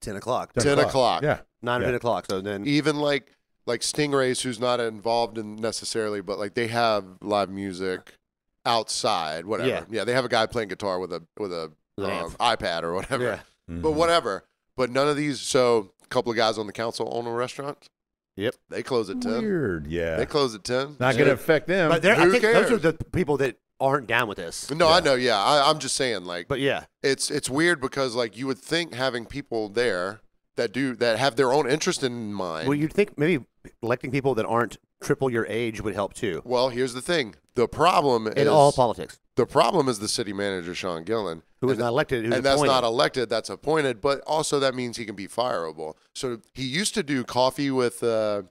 10 o'clock, 10 o'clock. Yeah. 9 or Yeah. 10 o'clock. So then Even like Stingrays, who's not involved in necessarily, but like they have live music outside, whatever. Yeah, they have a guy playing guitar with a amp. iPad or whatever. Yeah. But whatever. But none of these. So a couple of guys on the council own a restaurant. Yep. They close at 10. Weird. Yeah. They close at 10. Not going to affect them. But I Who think those are cares? the people that aren't down with this. No, I know. Yeah, I'm just saying. Like, But yeah, it's weird because like you would think having people there that have their own interest in mind. well, you'd think maybe electing people that aren't triple your age would help too. Well, here's the thing. The problem In is all politics, the problem is the city manager Sean Gillen, who is not elected, who's and that's appointed. not elected. That's appointed, but also that means he can be fireable. So he used to do coffee with the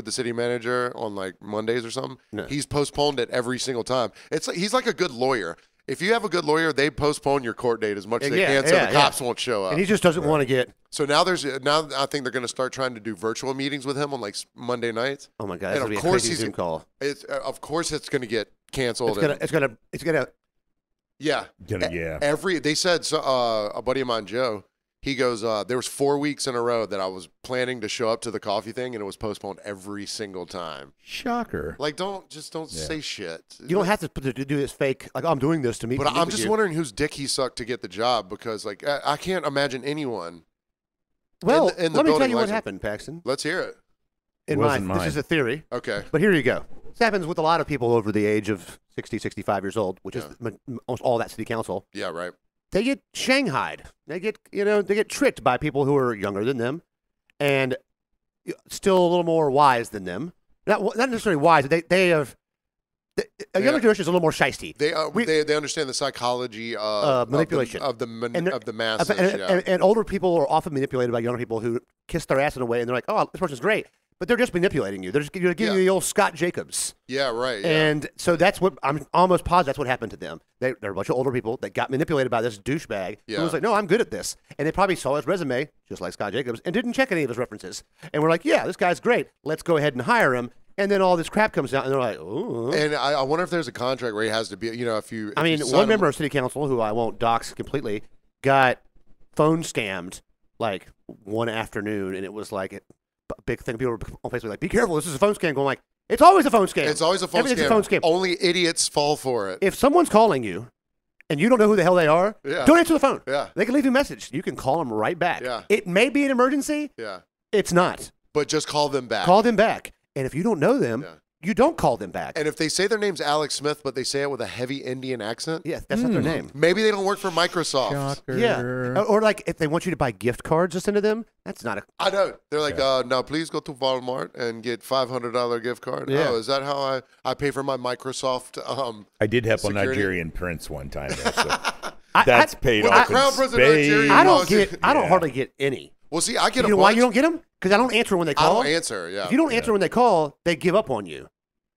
city manager on like Mondays or something. No. He's postponed it every single time. It's like, he's like a good lawyer. If you have a good lawyer, they postpone your court date as much as they Yeah, can, so yeah, the yeah. cops won't show up. and he just doesn't want to get. So now I think they're going to start trying to do virtual meetings with him on like Monday nights. Oh my God, And it's of gonna be a course crazy he's- Zoom call. It's of course it's going to get canceled. It's gonna. Yeah. They said so, a buddy of mine, Joe, he goes, there was 4 weeks in a row that I was planning to show up to the coffee thing and it was postponed every single time. Shocker. Like, don't say shit. You don't have to do this fake. Like I'm doing this to meet. But to meet I'm with just you. wondering whose dick he sucked to get the job because like I can't imagine anyone. Well, in the let me tell building you what license. happened, Paxton. Let's hear it. In Wasn't this mine. is a theory, Okay. but here you go. This happens with a lot of people over the age of 60, 65 years old, which is almost all that city council. Yeah, right. They get shanghaied. They get tricked by people who are younger than them, and still a little more wise than them. Not necessarily wise. They have. A younger generation is a little more shiesty. They understand the psychology of manipulation of the masses. And older people are often manipulated by younger people who kiss their ass in a way, and they're like, "Oh, this person's great," but they're just manipulating you. They're giving you the old Scott Jacobs. Yeah, right. Yeah. And so that's what I'm almost positive that's what happened to them. They're a bunch of older people that got manipulated by this douchebag who was like, "No, I'm good at this," and they probably saw his resume just like Scott Jacobs and didn't check any of his references, and we're like, "Yeah, this guy's great. Let's go ahead and hire him." And then all this crap comes out, and they're like, "Oh." And I wonder if there's a contract where he has to be, if you. I mean, one member of city council, who I won't dox completely, got phone scammed like one afternoon, and it was like a big thing. People were on Facebook like, "Be careful, this is a phone scam." Going like, "It's always a phone scam. It's always a phone Everything's scam. a phone scam." Only idiots fall for it. If someone's calling you, and you don't know who the hell they are, Yeah. don't answer the phone. Yeah. They can leave you a message. You can call them right back. Yeah. It may be an emergency. Yeah. It's not. But just call them back. Call them back. And if you don't know them, you don't call them back. And if they say their name's Alex Smith, but they say it with a heavy Indian accent, Yeah, that's not their name. maybe they don't work for Microsoft. Shocker. Yeah, or like if they want you to buy gift cards to send to them, that's not a. I know. They're like, now please go to Walmart and get $500 gift card. Yeah. Oh, is that how I pay for my Microsoft? I did help Security. a Nigerian prince one time. Though, so I- that's paid Well, off. the crown in prince of Nigeria- spades. I don't Well, get. I don't yeah. hardly get any. Well, see, I get You a know why bunch. you don't get them? Because I don't answer when they I call. don't answer. Yeah. If you don't answer when they call, they give up on you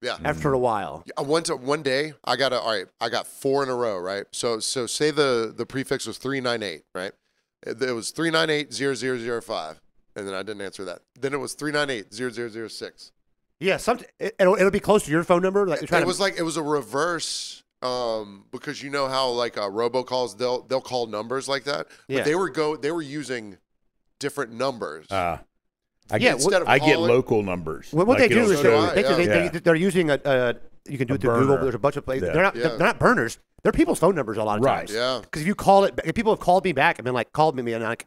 Yeah. after a while. One day I got I got 4 in a row, right? So say the prefix was 398, right? It was 398-0005, and then I didn't answer that. Then it was 398-0006. Yeah, it'll be close to your phone number. Like you're trying It was like it was a reverse, because you know how like robocalls they'll call numbers like that, but Yeah. they were using different numbers. I Yeah, get, instead of I get calling- local numbers. what Like, they it'll do is so do show- I, yeah. they're using a. You can do A it through Google. burner. There's a bunch of places. Yeah. They're not. Yeah. They're not burners. They're people's phone numbers a lot of Right. times. Yeah. Because if you call it, if people have called me back and been like, called me and like,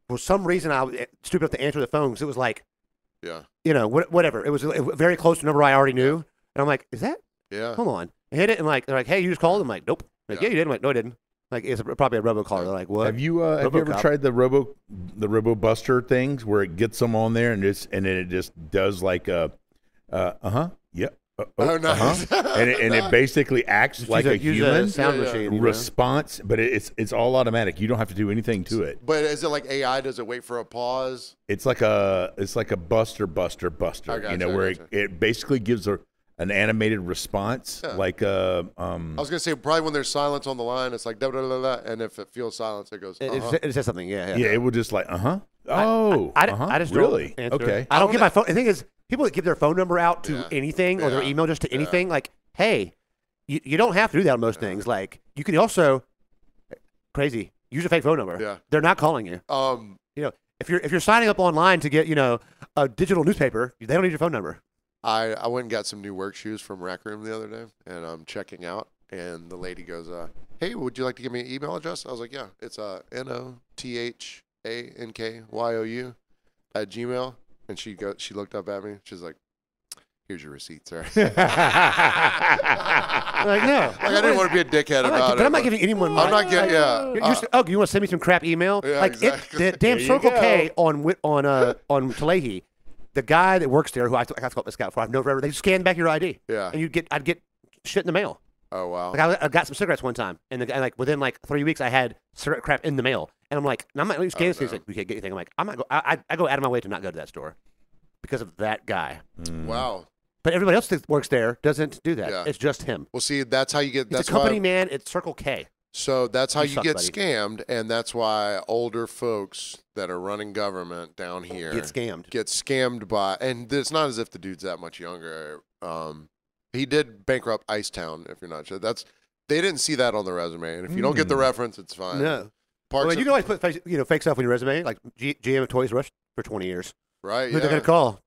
for some reason I was stupid enough to answer the phone because it was like, Yeah. you know, whatever. It was very close to a number I already knew, and I'm like, is that? Yeah. Hold on. I hit it and like they're like, hey, you just called. I'm like, nope. Like, Yeah. yeah, you did. I'm like, no, I didn't. Like it's probably a robocall. They're like, what? Have you ever RoboCop. tried the RoboBuster things where it gets them on there and then it just does like a yeah. Oh, nice. and it basically acts like a use human sound Yeah, yeah. machine. you know? response, but it's all automatic. You don't have to do anything to it. But is it like AI? Does it wait for a pause? It's like a buster. I gotcha, You know, where I gotcha. it basically gives an animated response, Yeah. like I was gonna say probably when there's silence on the line, it's like da da da da, and if it feels silence, it goes. It says something. Yeah. yeah, it will just like I just really don't answer. okay. I don't give my phone. The thing is, people that give their phone number out to Yeah. anything or their Yeah. email just to anything, like, hey, you don't have to do that on most things. Like, you can also crazy use a fake phone number. Yeah. They're not calling you. Um, You know, if you're signing up online to get a digital newspaper, they don't need your phone number. I went and got some new work shoes from Rack Room the other day, and I'm checking out, and the lady goes, "Hey, would you like to give me an email address?" I was like, "Yeah, it's NOTHANKYOU at Gmail." And she looked up at me. She's like, "Here's your receipt, sir." Like, no. Like, I didn't want to be a dickhead about it. But I'm not giving anyone. I'm not getting. Yeah. You want to send me some crap email? Yeah, like exactly. the damn There you Circle go. K on Talehi, the guy that works there, who I got to call this guy for, I've known forever. They scan back your ID. Yeah. And I'd get shit in the mail. Oh wow. Like I got some cigarettes one time, and the guy, like within like 3 weeks, I had cigarette crap in the mail, and I'm like, I'm not really scanning things. no. Like, we can't get anything. I'm like, I'm not go. I go out of my way to not go to that store because of that guy. Wow. But everybody else that works there doesn't do that. Yeah. It's just him. Well, see, that's how you get. It's That's a company why, man. It's Circle K. So that's how You you suck, get buddy. scammed, and that's why older folks that are running government down here Get scammed. get scammed by. And it's not as if the dude's that much younger. He did bankrupt Icetown. If you're not sure, they didn't see that on the resume, and if you don't get the reference, it's fine. No. Parks Well, and- you can always put fake stuff on your resume, like GM of Toys R Us for 20 years. right? Who they're gonna call?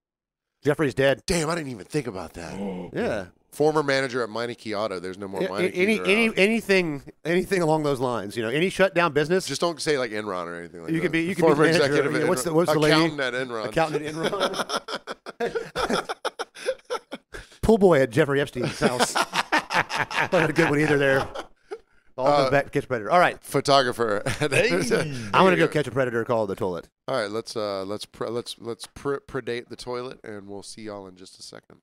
Jeffrey's dead. Damn, I didn't even think about that. Yeah. Former manager at Meineke Auto. There's no more Meineke. Anything along those lines. Any shutdown business. Just don't say like Enron or anything like You that. could be- you could be Former manager, executive. yeah, at what's the- Enron. what's the lady? Accountant at Enron. Accountant at Enron. Pool boy at Jeffrey Epstein's house. Not a good one either there. All comes back to catch a predator. All right, Photographer. I'm gonna go catch a predator called the toilet. All right, let's predate the toilet, and we'll see y'all in just a second.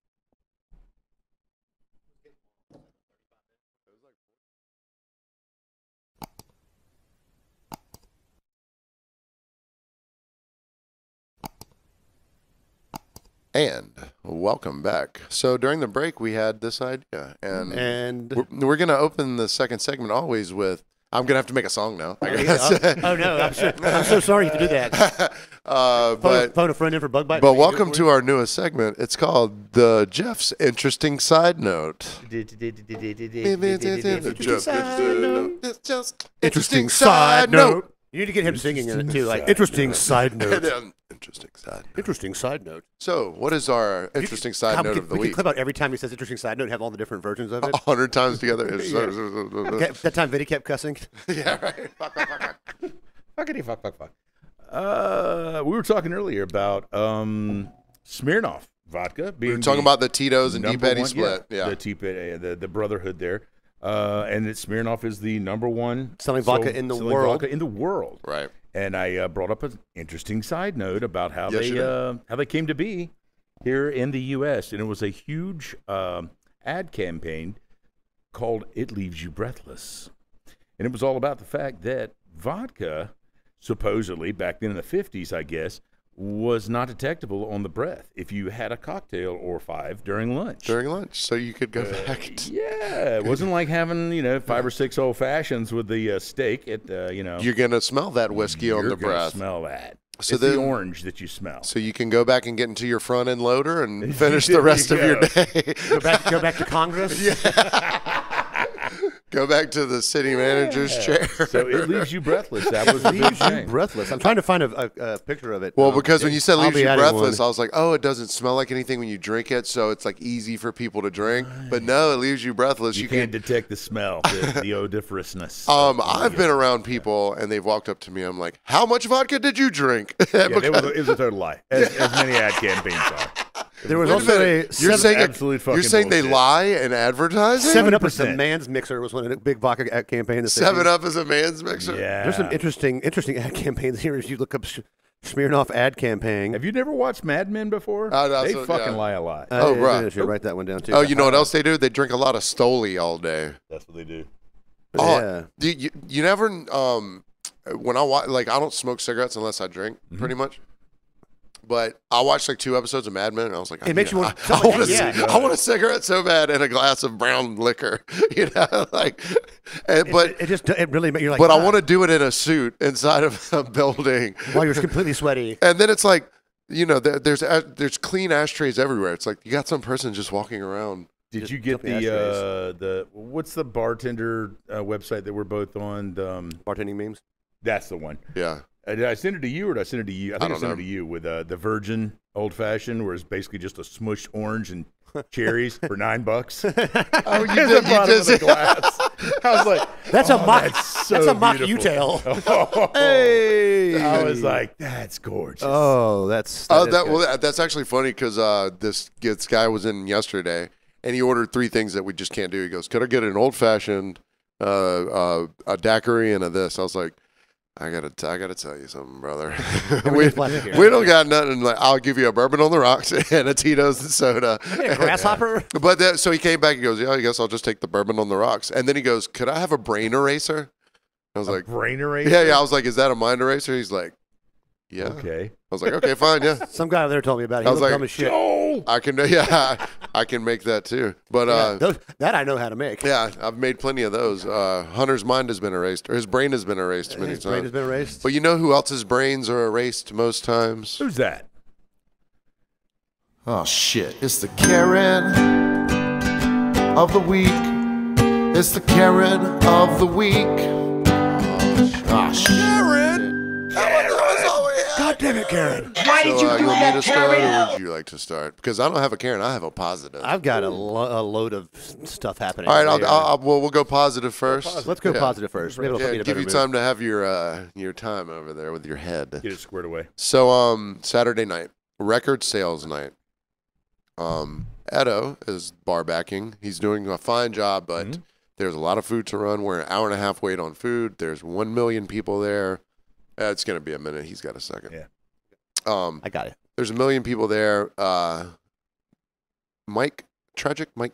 And welcome back. So during the break, we had this idea, And we're gonna open the second segment always with. I'm gonna have to make a song now. I guess. oh no, I'm so sorry to do that. But Phone a friend in for bug bite. But welcome to our newest segment. It's called the Jeff's Interesting Side Note. Interesting side note. You need to get him singing in it too, like interesting side note. Interesting side note. Interesting side note. So, what is our interesting side note of the we week? can clip out every time he says interesting side note and have all the different versions of it. 100 times together. Okay, that time Vinny kept cussing. Yeah, right. Fuckity fuck. We were talking earlier about Smirnoff vodka. We were talking about the Tito's and number Deep Eddy one- split. Yeah. the Deep Eddy, the brotherhood there, and that Smirnoff is the number one Selling vodka in the world. Vodka in the world. Right. And I brought up an interesting side note about how Yes, you how they came to be here in the U.S. And it was a huge ad campaign called "It Leaves You Breathless," and it was all about the fact that vodka, supposedly back then in the 50s, I guess, was not detectable on the breath if you had a cocktail or 5 during lunch. During lunch, so you could go back. Yeah, it wasn't like having 5 or 6 old fashions with the steak at You're gonna smell that whiskey on you're the gonna breath. Smell that. So It's the then- orange that you smell. So you can go back and get into your front end loader and finish the rest There of you your day. Go back to Congress. Go back to the city manager's chair. So it leaves you breathless. That was the big thing. Breathless. I'm trying to find a picture of it. Well, because when you said I'll leaves be you adding breathless, one. I was like, oh, it doesn't smell like anything when you drink it, so it's like easy for people to drink. But no, it leaves you breathless. You can't detect the smell, the odoriferousness. I've been around people and they've walked up to me. I'm like, how much vodka did you drink? Yeah, it was a total lie, as many ad campaigns are. There was Wait a also minute. a You're saying absolute fucking you're saying they bullshit. lie in advertising? 7-Up is the 100%. man's mixer was one of the big vodka ad campaign. in the 7 50s. Up is a man's mixer. Yeah. There's some interesting ad campaigns here. If you look up Smirnoff ad campaign. Have you never watched Mad Men before? Oh, no, They so- fucking yeah. lie a lot. Oh, yeah, right. I should write that one down too. Oh, you know what else they do? They drink a lot of Stoli all day. That's what they do. Oh, Yeah. you never when I watch, like, I don't smoke cigarettes unless I drink, pretty much. But I watched like 2 episodes of Mad Men, and I was like, It makes you want- I want, yeah. I want a cigarette so bad and a glass of brown liquor, like. But It really you're like. but I "God," want to do it in a suit inside of a building, while you're completely sweaty. and then it's like, there's clean ashtrays everywhere. It's like you got some person just walking around. Did Just you get something the what's the bartender website that we're both on? Bartending memes. That's the one. Yeah. Did I send it to you or did I send it to you? I think I, don't sent know. it to you with the Virgin Old Fashioned, where it's basically just a smushed orange and cherries for $9. Oh, you At did. the You bottom of the did. glass. I was like, That's a mock. that's so That's a mock beautiful. U-tail. Hey. I was like, that's gorgeous. Oh, that's. Oh, is good. that's actually funny because this guy was in yesterday and he ordered 3 things that we just can't do. He goes, "Could I get an old fashioned, a daiquiri, and a this?" I was like, I gotta tell you something, brother. we don't got nothing. Like, I'll give you a bourbon on the rocks and a Tito's and soda. A grasshopper. But so he came back and goes, "Yeah, I guess I'll just take the bourbon on the rocks." And then he goes, "Could I have a brain eraser?" I was like, Brain eraser? "Yeah." I was like, "Is that a mind eraser?" He's like, "Yeah." Okay. I was like, "Okay, fine, yeah." Some guy over there told me about it. He I was looked like, dumb as shit. Oh, I can, yeah, I can make that too. But That I know how to make. yeah, I've made plenty of those. Hunter's mind has been erased, or his brain has been erased many His brain has times. been erased. But you know who else's brains are erased most times? who's that? Oh shit. It's the Karen of the week. It's the Karen of the week. Oh shit. Karen. That was all we had. God damn it, Karen. Why did you do you want me that, to start, Karen? or would you like to start? Because I don't have a Karen, I have a positive. I've got a load of stuff happening. All right, we'll go positive first. Let's go Yeah. positive first. Maybe it'll put me in Yeah, a give better you mood. time to have your time over there with your head. Get it squared away. So Saturday night, record sales night. Edo is bar backing. He's doing a fine job, but there's a lot of food to run. We're an hour and a half wait on food. There's 1 million people there. It's gonna be a minute. He's got a second. Yeah. I got it. There's 1 million people there. Mike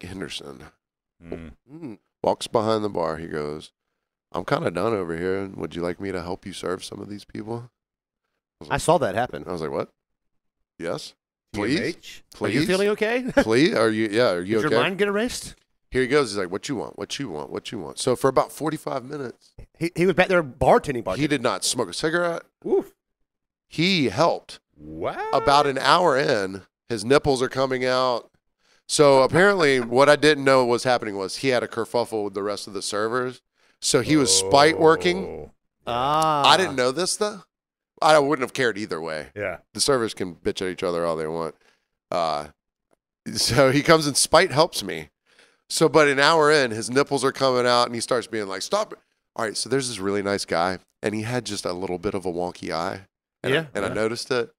Henderson walks behind the bar. He goes, "I'm kind of done over here. Would you like me to help you serve some of these people?" I saw that happen. I was like, "What? Yes, please, TMH? Are you please, feeling okay? please. Are you? Yeah, are you Did okay?" your mind get erased? Here he goes. He's like, "What you want? What you want? What you want?" So for about 45 minutes, He was back there bartending. he did not smoke a cigarette. Oof. He helped. Wow. About an hour in, his nipples are coming out. So apparently, what I didn't know was happening was he had a kerfuffle with the rest of the servers. So he was spite working. Ah. I didn't know this though. I wouldn't have cared either way. Yeah. The servers can bitch at each other all they want. So he comes and spite helps me. So, but an hour in, his nipples are coming out, and he starts being like, "Stop it!" All right. So there's this really nice guy, and he had just a little bit of a wonky eye. And Yeah. I noticed it.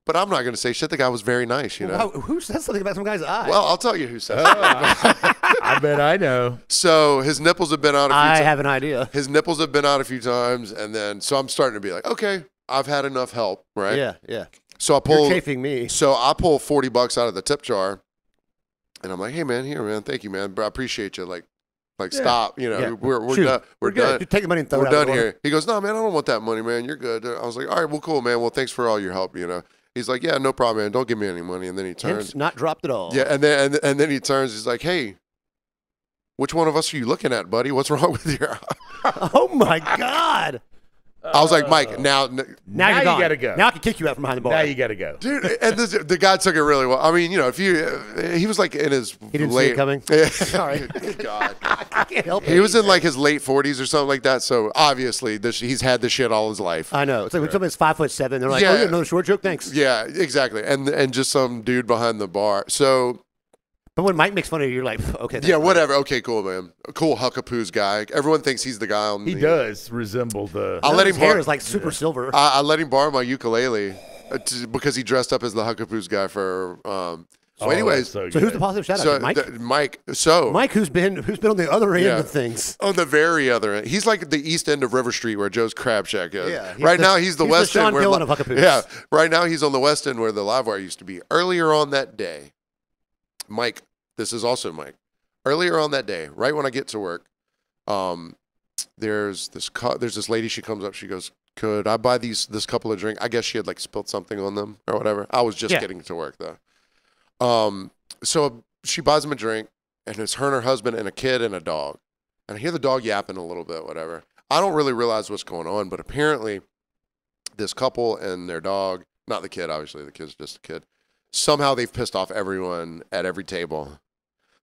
but I'm not going to say shit. The guy was very nice, you know. Wow, who said something about some guy's eye? Well, I'll tell you who said I bet I know. So his nipples have been out a few I times. have an idea. His nipples have been out a few times, and then so I'm starting to be like, okay, I've had enough help, right? Yeah, yeah. So I pull. You're chafing me. So I pull $40 out of the tip jar, and I'm like, hey man, here man, thank you man, bro, I appreciate you. Like stop, you know, Yeah. we're Shoot. done. We're good. done. You take the money and throw We're it out the done door. here. He goes, no man, I don't want that money, man. You're good. I was like, all right, well, cool, man. Well, thanks for all your help. You know, he's like, yeah, no problem, man. Don't give me any money. And then he turns. Hence not dropped at all. Yeah, and then he turns. He's like, hey, which one of us are you looking at, buddy? What's wrong with your eye? Oh my God. I was like, Mike, now Now you're you gone. gotta go. Now I can kick you out from behind the bar. Now you got to go. dude, and the guy took it really well. I mean, you know, if you, he was like in his He didn't see late, it coming? Yeah. Sorry. Good God. I can't help it. He was in like his late 40s or something like that. So obviously, he's had this shit all his life. I know. It's like when somebody's 5'7", they're like, Yeah. "Oh, you got another short joke? Thanks." Yeah, exactly. And just some dude behind the bar. So But when Mike makes fun of you, you're like, "Okay." yeah, whatever. Okay, cool, man. Cool Huckapoos guy. Everyone thinks he's the guy on He the. does resemble the. I'll let His him hair bar- is like super silver. I let him borrow my ukulele because he dressed up as the Huckapoos guy for. So, Oh, anyways, that's So who's the positive shout out? so Mike. Mike. So Mike, who's been on the other end Yeah. of things. on the very other end, he's like the east end of River Street where Joe's Crab Shack is. Yeah, he's right the- now he's the he's the west Sean end where Gillen of Huckapoos. Yeah, right now he's on the west end where the Livewire used to be. Earlier on that day, Mike. This is also Mike. Earlier on that day, right when I get to work, there's this lady. She comes up. She goes, "Could I buy this couple of drinks?" I guess she had like spilled something on them or whatever. I was just Yeah. getting to work though. So she buys him a drink, and it's her and her husband and a kid and a dog. And I hear the dog yapping a little bit, whatever. I don't really realize what's going on, but apparently, this couple and their dog, not the kid, obviously, the kid's just a kid. Somehow they've pissed off everyone at every table.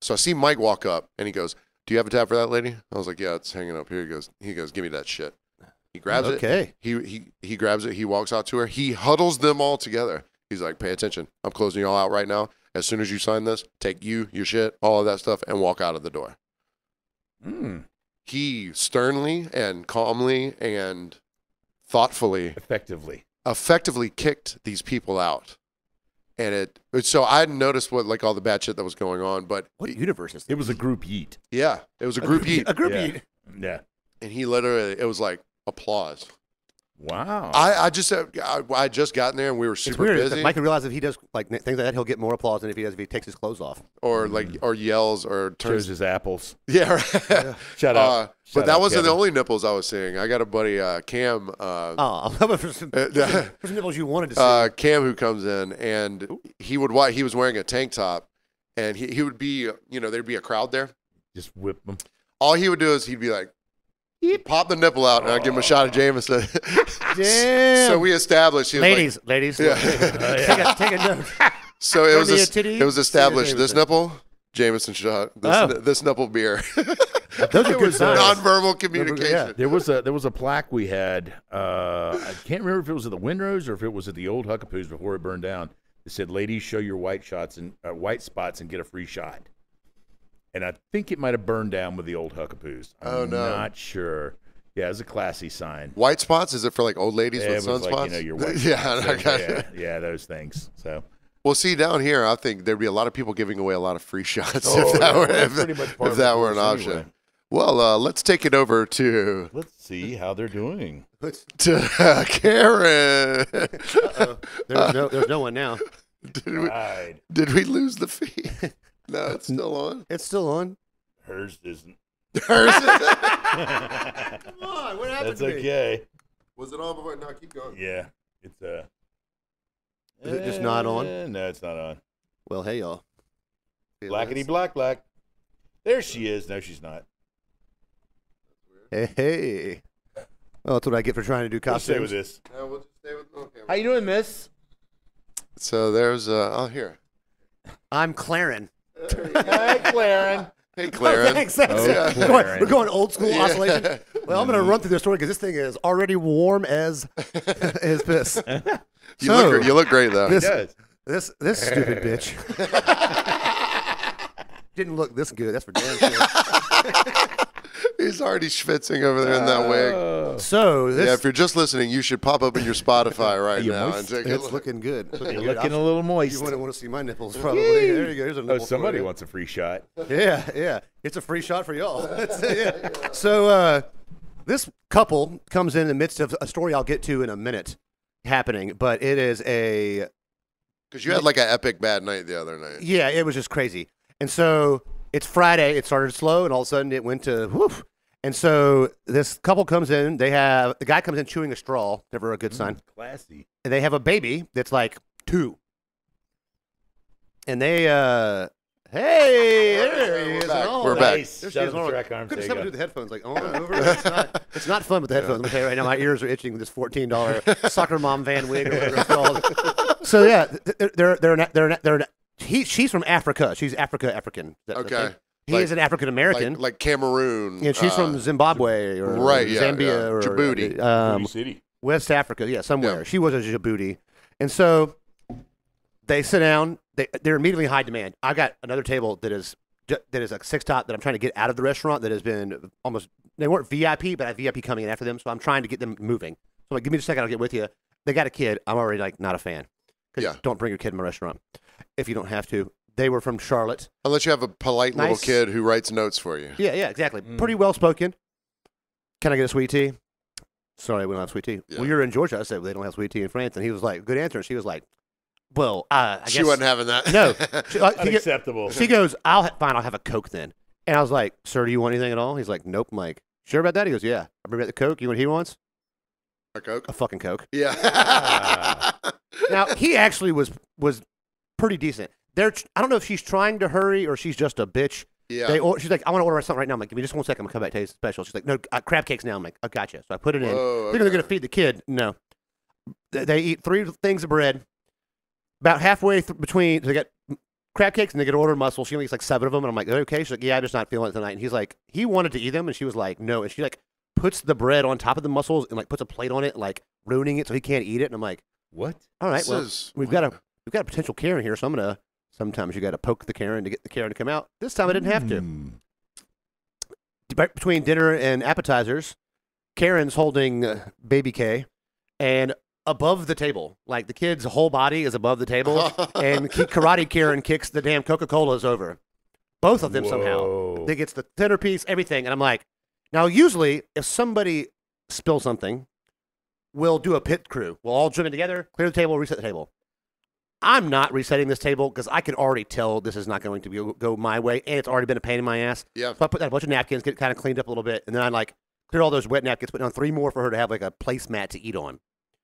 So I see Mike walk up and he goes, "Do you have a tab for that lady?" I was like, "Yeah, it's hanging up here." He goes, "Give me that shit." He grabs it. Okay. He grabs it. He walks out to her. He huddles them all together. He's like, "Pay attention. I'm closing you all out right now. As soon as you sign this, take you, your shit, all of that stuff, and walk out of the door." He sternly and calmly and thoughtfully effectively kicked these people out. And so I hadn't noticed what like all the bad shit that was going on, but What universe is this? It was a group yeet. yeah, it was a group eat. A group Yeah. eat. Yeah. And he literally, it was like applause. Wow. I just had just gotten there and we were It's super weird. busy, Mike realizes if he does like things like that, he'll get more applause than if he takes his clothes off. or like or yells or Shows turns. his apples. Yeah, right. Shut up. But Shut that up, wasn't the Kevin. only nipples I was seeing. I got a buddy, Cam. Oh, for some nipples you wanted to see. Cam who comes in and he was wearing a tank top and he would be, there'd be a crowd there. Just whip them. All he would do is he'd be like, pop the nipple out and I'd give him a shot of Jameson. Damn. So we established. He was like- ladies, Yeah. take a note. So it was me a titty, it was established. see a This Jameson. nipple, Jameson shot. Oh. This nipple beer. Those are good signs. Nonverbal communication. There was a plaque we had. I can't remember if it was at the Windrose or if it was at the old Huckapoos before it burned down. It said, "Ladies, show your white spots and get a free shot." And I think it might have burned down with the old Huckapoos. Oh, no. Not sure. Yeah, it was a classy sign. White spots? Is it for like old ladies Yeah, with it was sunspots? like, your white Yeah, spots. I got it. yeah, those things. So Well, see, down here, I think there'd be a lot of people giving away a lot of free shots Oh, if that yeah, were well, that's pretty much part if of that the were an course option. anyway. Well, let's take it over to let's see how they're doing. Karen. There's no one now. Right. Did we lose the feed? No, it's still on. It's still on. Hers isn't. Hers is- Come on, what happened That's to me? okay. Was it on before? No, keep going. Yeah, it's Is it just not on? No, it's not on. Well, hey y'all. Blackety black. There she is. No, she's not. Hey. Well, that's what I get for trying to do We'll stay with costumes. this. No, we'll just stay with. Okay. How you doing, Miss? So there's here. I'm Claren. Hi, Claren. Hey, Clara. Thanks. Oh, We're going old school Yeah. oscillation. Well, I'm going to run through this story because this thing is already warm as piss. You look great though. He does. This stupid bitch didn't look this good. That's for damn sure. He's already schwitzing over there in that wig. So this Yeah, if you're just listening, you should pop up in your Spotify right you now moist? and take a it's look. looking good. You're looking a little moist. You wouldn't want to see my nipples, probably. There you go. Here's a Oh, nipple somebody for you. wants a free shot. Yeah. It's a free shot for y'all. Yeah. So this couple comes in the midst of a story I'll get to in a minute happening, but it is a Because you had like an epic bad night the other night. yeah, it was just crazy. And so it's Friday. It started slow, and all of a sudden it went to woof. And so this couple comes in. The guy comes in chewing a straw. Never a good sign. Classy. And they have a baby that's like 2. And they, hey, there he is. back. Oh, We're back. Nice. There she Shout is. out to On. Track Arms. Couldn't There you somebody go. do the headphones like on and over? It's not fun with the headphones. I'm gonna tell you right now, my ears are itching with this $14 soccer mom van wig or whatever it's called. So yeah, she's from Africa. She's African. Okay. He Like- is an African American. Like Cameroon. And she's from Zimbabwe or right, yeah, Zambia yeah. or Djibouti. City. West Africa, yeah, somewhere. Yeah. She was a Djibouti. And so they sit down. They're immediately in high demand. I got another table that is a 6-top that I'm trying to get out of the restaurant that has been almost, they weren't VIP, but I have VIP coming in after them, so I'm trying to get them moving. So I'm like, give me just a second, I'll get with you. They got a kid. I'm already like not a fan. 'Cause Yeah. Don't bring your kid in my restaurant if you don't have to. They were from Charlotte. Unless you have a polite little Nice. kid who writes notes for you. Yeah, exactly. Pretty well spoken. Can I get a sweet tea? Sorry, we don't have sweet tea. Yeah. Well, you're in Georgia. I said, well, they don't have sweet tea in France. And he was like, good answer. And she was like, well, I guess. She wasn't having that. No. She, Unacceptable. she goes, fine, I'll have a Coke then. And I was like, sir, do you want anything at all? He's like, nope. I'm like, sure about that? He goes, yeah. I bring back the Coke. You know what he wants? A Coke? A fucking Coke. Yeah. Now, he actually was pretty decent. I don't know if she's trying to hurry or she's just a bitch. yeah. She's like, I want to order something right now. I'm like, give me just 1 second. I'm going to come back to you special. She's like, no, crab cakes now. I'm like, I gotcha. So I put it in. Whoa, Thinking they're going okay. to feed the kid. No. They eat 3 things of bread. About halfway between, they got crab cakes and they get to order mussels. She only eats like 7 of them. And I'm like, okay. She's like, yeah, I'm just not feeling it tonight. And he's like, he wanted to eat them. And she was like, no. And she like puts the bread on top of the mussels and like puts a plate on it, like ruining it so he can't eat it. And I'm like, What? all right, This well, is- we've got a potential Karen here. So I'm going to, sometimes you got to poke the Karen to get the Karen to come out. This time I didn't have to. Right between dinner and appetizers, Karen's holding baby K, and above the table, like the kid's whole body is above the table, and karate Karen kicks the damn Coca-Colas over. Both of them somehow. Whoa. They gets the centerpiece, everything, and I'm like, now usually if somebody spills something, we'll do a pit crew. We'll all jump in together, clear the table, reset the table. I'm not resetting this table because I can already tell this is not going to go my way, and it's already been a pain in my ass. Yeah. So I put down a bunch of napkins, get it kind of cleaned up a little bit, and then I like clear all those wet napkins, put down 3 more for her to have like a placemat to eat on.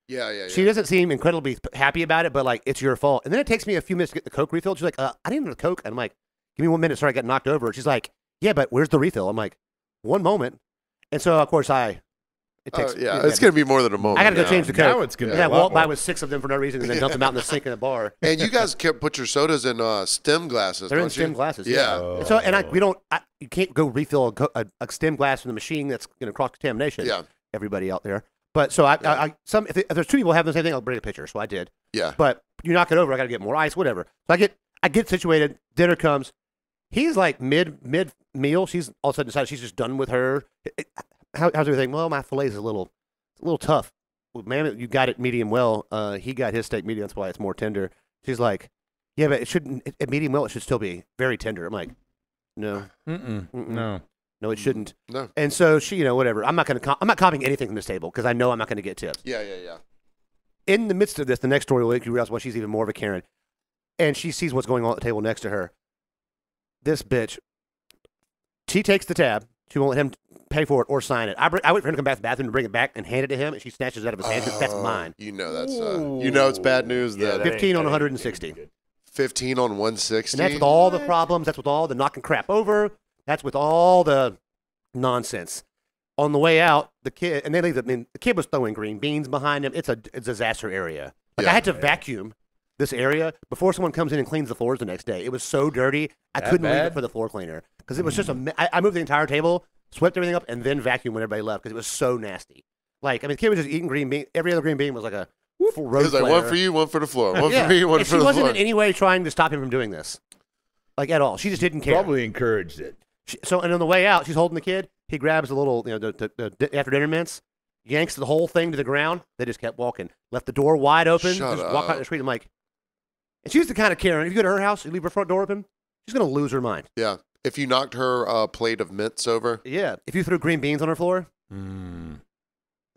Yeah. She doesn't seem incredibly happy about it, but like it's your fault. And then it takes me a few minutes to get the Coke refilled. She's like, I didn't have the Coke. And I'm like, give me 1 minute. Sorry, I got knocked over. She's like, yeah, but where's the refill? I'm like, 1 moment. And so of course it takes. It's going to be more than a moment. I got to go now. change the Coke. Now it's gonna And be I a lot walk by more. with 6 of them for no reason, and then dump them out in the sink in the bar. And you guys can't put your sodas in stem glasses. They're in don't stem you? glasses. Yeah. And so, you can't go refill a stem glass from the machine that's going to cross contamination. Yeah. Everybody out there. But so if there's 2 people having the same thing, I'll bring a picture. So I did. Yeah. But you knock it over, I got to get more ice, whatever. So I get situated. Dinner comes. He's like mid meal. She's all of a sudden decided she's just done with her. How's everything? Well, my fillet's a little tough. Well, ma'am, you got it medium well. He got his steak medium. That's why it's more tender. She's like, yeah, but it shouldn't. At medium well, it should still be very tender. I'm like, no, No. no, it shouldn't. No. And so she, whatever. I'm not copying anything from this table because I know I'm not going to get tips. Yeah. In the midst of this, the next story will make you realize why she's even more of a Karen. And she sees what's going on at the table next to her. This bitch, she takes the tab. She won't let him pay for it or sign it. I wait for him to come back to the bathroom to bring it back and hand it to him, and she snatches it out of his hand. That's mine. You know that's it's bad news. Yeah, Then that ain't- 15 on that ain't 160. good. 15 on 160. And that's with all the problems. That's with all the knocking crap over. That's with all the nonsense. On the way out, the kid, and they leave. The kid was throwing green beans behind him. It's a disaster area. Like I had to vacuum this area before someone comes in and cleans the floors the next day. It was so dirty, I couldn't leave it bad? for the floor cleaner because it was just I moved the entire table, swept everything up, and then vacuumed when everybody left because it was so nasty. Like the kid was just eating green bean. Every other green bean was like a road It's like flare. one for you, one for the floor. One Yeah. for me, one And for she the wasn't floor. in any way trying to stop him from doing this, like at all. She just didn't care. Probably encouraged it. And on the way out, she's holding the kid. He grabs the little, the after dinner mints, yanks the whole thing to the ground. They just kept walking, left the door wide open, Shut just walk out up. the street. I'm like, and she's the kind of Karen. If you go to her house, you leave her front door open, she's gonna lose her mind. Yeah. If you knocked her plate of mints over. Yeah. If you threw green beans on her floor,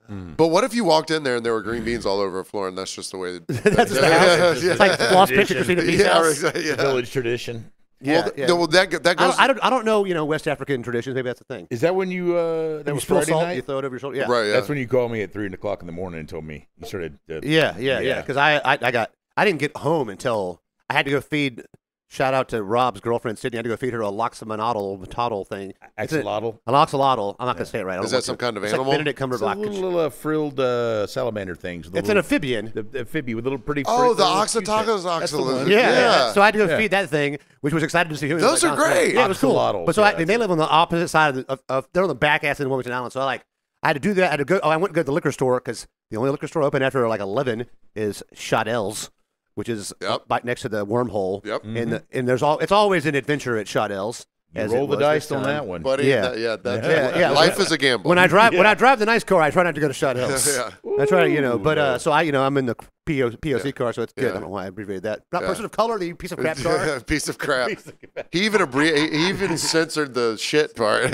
But what if you walked in there and there were green beans all over the floor and that's just the way that's just the house. It's like lost picture Christina P's house. exactly, yeah. Village tradition. Yeah, Well, that goes. I don't know, West African traditions. Maybe that's the thing. Is that when you that You was spill Friday salt, night? you throw it over your shoulder. Yeah. Right, yeah. That's when you called me at 3:00 in the morning and told me you started. Yeah. Because I didn't get home until I had to go feed. Shout out to Rob's girlfriend Sydney. I had to go feed her a loxamonotl thing. Axolotl. A loxolotl. I'm not gonna say it right. I don't Is that want some to. kind of It's animal? Like Benedict It's a Cumberbatch. little frilled salamander things. It's an amphibian. The amphibian with little pretty. Oh, the little Oxytocos That's the one. oxalate. Yeah. So I had to go Yeah. feed that thing, which was excited to see who. Those are great. Yeah, it was cool. Axolotls, But so yeah, and they live on the opposite side of they're on the back ass of Wilmington Island. So I had to do that. I had to go. I went to go to the liquor store because the only liquor store open after like 11 is Chadel's, which is right next to the wormhole. Yep. And it's always an adventure at Chadel's. You roll the dice on that one. Buddy, Yeah. Yeah. Life is a gamble. When I drive the nice car, I try not to go to Chadel's. Yeah. I try to, but so I'm in the POC car, so it's good. I don't know why I abbreviated that. Not person of color, the piece of crap car. Piece of crap. He even censored the shit part.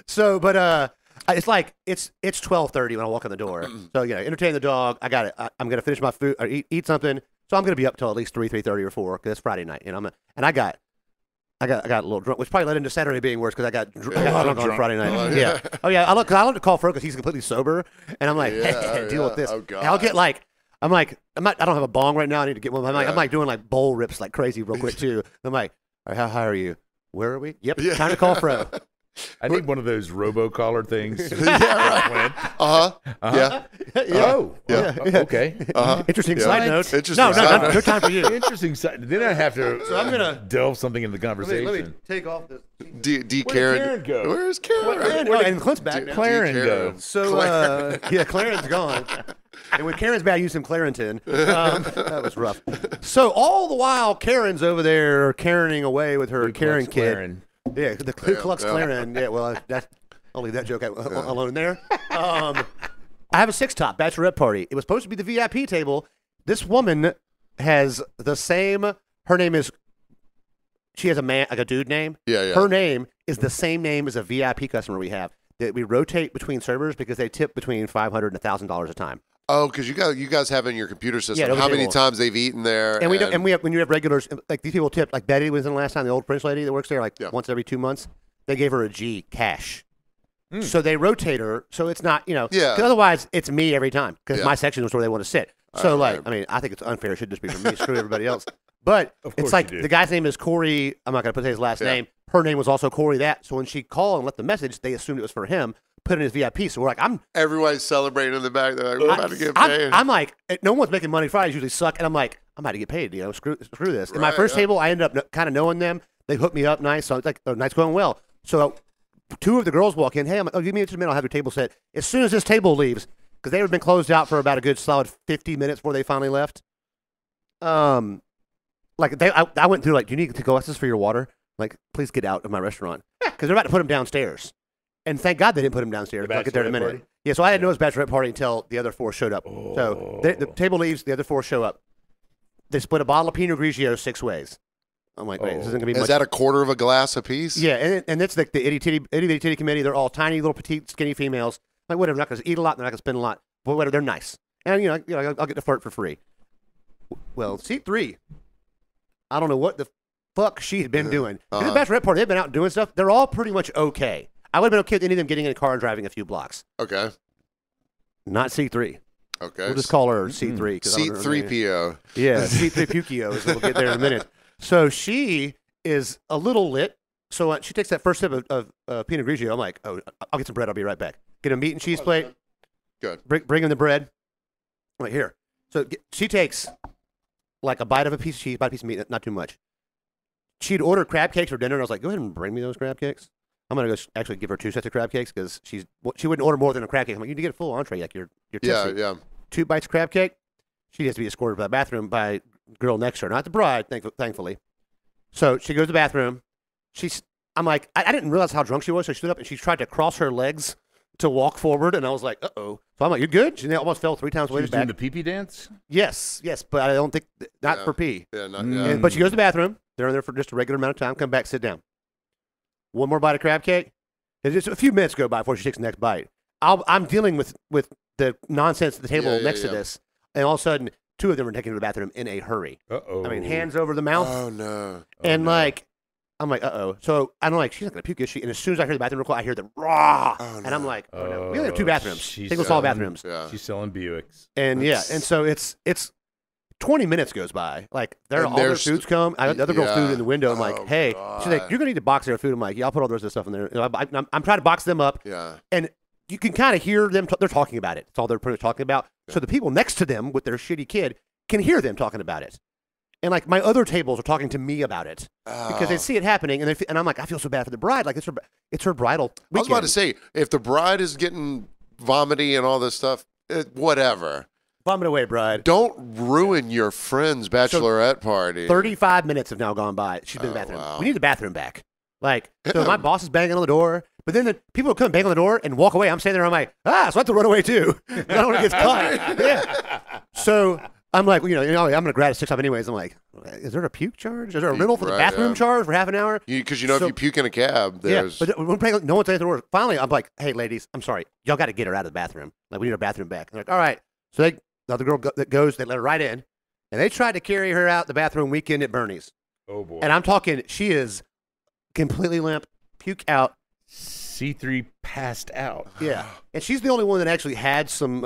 So, but it's like it's 12:30 when I walk in the door. So entertain the dog. I got it. I'm gonna finish my food or eat something. So I'm gonna be up till at least 3:30 or 4 because it's Friday night. I got a little drunk, which probably led into Saturday being worse because I got drunk on Friday night. Yeah. Oh yeah. I look to call Fro because he's completely sober, and I'm like, hey, deal with this. Oh, God. And I'll get like. I don't have a bong right now. I need to get one. I'm like doing like bowl rips like crazy real quick too. I'm like, all right, how high are you? Where are we? Yep. Time to call Fro. I need one of those robo-collar things. Yeah. Yeah. Oh, okay. Interesting side note. Interesting No, side no, note. no time for you. Interesting. Then I have to. So I'm gonna delve something into the conversation. let me take off this. D. Where'd Karen. Karen go? Where's Karen? And Clint's back now. Claren Karen. go? So Claren's gone. And when Karen's back, I used some Clarenton. That was rough. So all the while, Karen's over there Karening away with her Karen kid. Claren. Yeah, the Ku Klux Klan. Yeah, well, I'll leave that joke alone there. I have a 6-top bachelorette party. It was supposed to be the VIP table. This woman has the same. Her name is. She has a dude name. Yeah. Her name is the same name as a VIP customer we have. That we rotate between servers because they tip between $500 and $1,000 a time. Oh, because you guys have in your computer system Yeah, how many table. times they've eaten there. And we have when you have regulars like these people tip like Betty was in the last time, the old French lady that works there like once every 2 months. They gave her a G cash. So they rotate her, so it's not, Yeah. 'cause otherwise it's me every time because Yeah. my section is where they want to sit. So right. I mean, I think it's unfair. It should just be for me. Screw everybody else. But course it's like you do. the guy's name is Corey. I'm not going to put his last name. Her name was also Corey that. So when she called and left the message, they assumed it was for him, put in his VIP. So we're like, Everybody's celebrating in the back. They're like, we're about to get paid. I'm like, no one's making money. Fridays usually suck. And I'm like, I'm about to get paid. Screw this. In my Right, first yeah. table, I ended up kind of knowing them. They hooked me up nice. So it's like, the night's going well. So 2 of the girls walk in. Hey, I'm like, oh, give me just a minute. I'll have your table set. As soon as this table leaves, because they had been closed out for about a good solid 50 minutes before they finally left. Like I went through like, do you need to glasses for your water? Like, please get out of my restaurant because they're about to put them downstairs. And thank God they didn't put them downstairs. I'll get there in a minute. Party? Yeah, so I didn't know it was bachelorette party until the other 4 showed up. So the table leaves, the other 4 show up. They split a bottle of Pinot Grigio 6 ways. I'm like, wait, this isn't gonna be Is much. that a quarter of a glass apiece? Yeah, and it's like the itty bitty committee. They're all tiny, little, petite, skinny females. Like whatever, they're not gonna eat a lot, they're not gonna spend a lot, but whatever, they're nice. And I'll get the flirt for free. Well, seat 3, I don't know what the fuck she had been doing. The bachelorette party, they've been out doing stuff. They're all pretty much okay. I would have been okay with any of them getting in a car and driving a few blocks. Okay. Not C3. Okay. We'll just call her C3. Seat 3PO. Yeah, C3 Pukio is. We'll get there in a minute. So she is a little lit. So she takes that first sip of Pinot Grigio. I'm like, oh, I'll get some bread. I'll be right back. Get a meat and cheese plate. Good. Bring in the bread. Right here. So she takes like a bite of a piece of cheese, bite of a piece of meat, not too much. She'd ordered crab cakes for dinner, and I was like, go ahead and bring me those crab cakes. I'm gonna go actually give her 2 sets of crab cakes because she wouldn't order more than a crab cake. I'm like, you need to get a full entree, like you're Yeah, tipsy. yeah. 2 bites of crab cake. She has to be escorted by the bathroom by a girl next to her, not the bride, thankfully. So she goes to the bathroom. I'm like, I didn't realize how drunk she was, so she stood up and she tried to cross her legs to walk forward, and I was like, uh-oh. So I'm like, you good? She almost fell 3 times She way was back. doing the pee-pee dance? Yes, but I don't think, not Yeah. for pee. Yeah, not, But she goes to the bathroom. They're in there for just a regular amount of time. Come back, sit down. One more bite of crab cake. And just a few minutes go by before she takes the next bite. I'm dealing with the nonsense at the table next to this, and all of a sudden, 2 of them are taken to the bathroom in a hurry. Uh-oh. I mean, hands over the mouth. Oh no. And like, I'm like, uh-oh. So I'm like, she's not going to puke, is she? And as soon as I hear the bathroom recall, I hear the raw. Oh, And I'm no. like, oh, no. We only have 2 bathrooms. she's Single selling- stall bathrooms. Yeah. She's selling Buicks. And yeah, and so it's 20 minutes goes by. Like, And all their there's- food's come. I got the other girl's food Yeah. in the window. I'm like, Oh, hey. God. She's like, you're going to need to box their food. I'm like, yeah, I'll put all the rest of this stuff in there. You know, I'm trying to box them up. Yeah. And you can kind of hear them. They're talking about it. It's all they're pretty much talking about. So the people next to them with their shitty kid can hear them talking about it. And like my other tables are talking to me about it because they see it happening, and I'm like, I feel so bad for the bride. Like it's her bridal weekend. I was about to say, if the bride is getting vomity and all this stuff, whatever. Vomit away, bride. Don't ruin your friend's bachelorette party. 35 minutes have now gone by. She's been in the bathroom. wow. We need the bathroom back. Like, so my boss is banging on the door, but then the people will come and bang on the door and walk away. I'm standing there. I'm like, so I have to run away too. I don't want to get caught. Yeah. So I'm like, I'm going to grab a 6 up anyways. I'm like, is there a puke charge? Is there a rental for the Right, bathroom yeah. charge for half an hour? Because if So- you puke in a cab, there's Yeah, but we're playing, no one's at the door. Finally, I'm like, hey, ladies, I'm sorry. Y'all got to get her out of the bathroom. Like, we need her bathroom back. And they're like, all right. So the other girl that goes, they let her right in. And they tried to carry her out the bathroom weekend at Bernie's. Oh, boy. And I'm talking, she is completely limp, puke out. C3 passed out. Yeah. And she's the only one that actually had some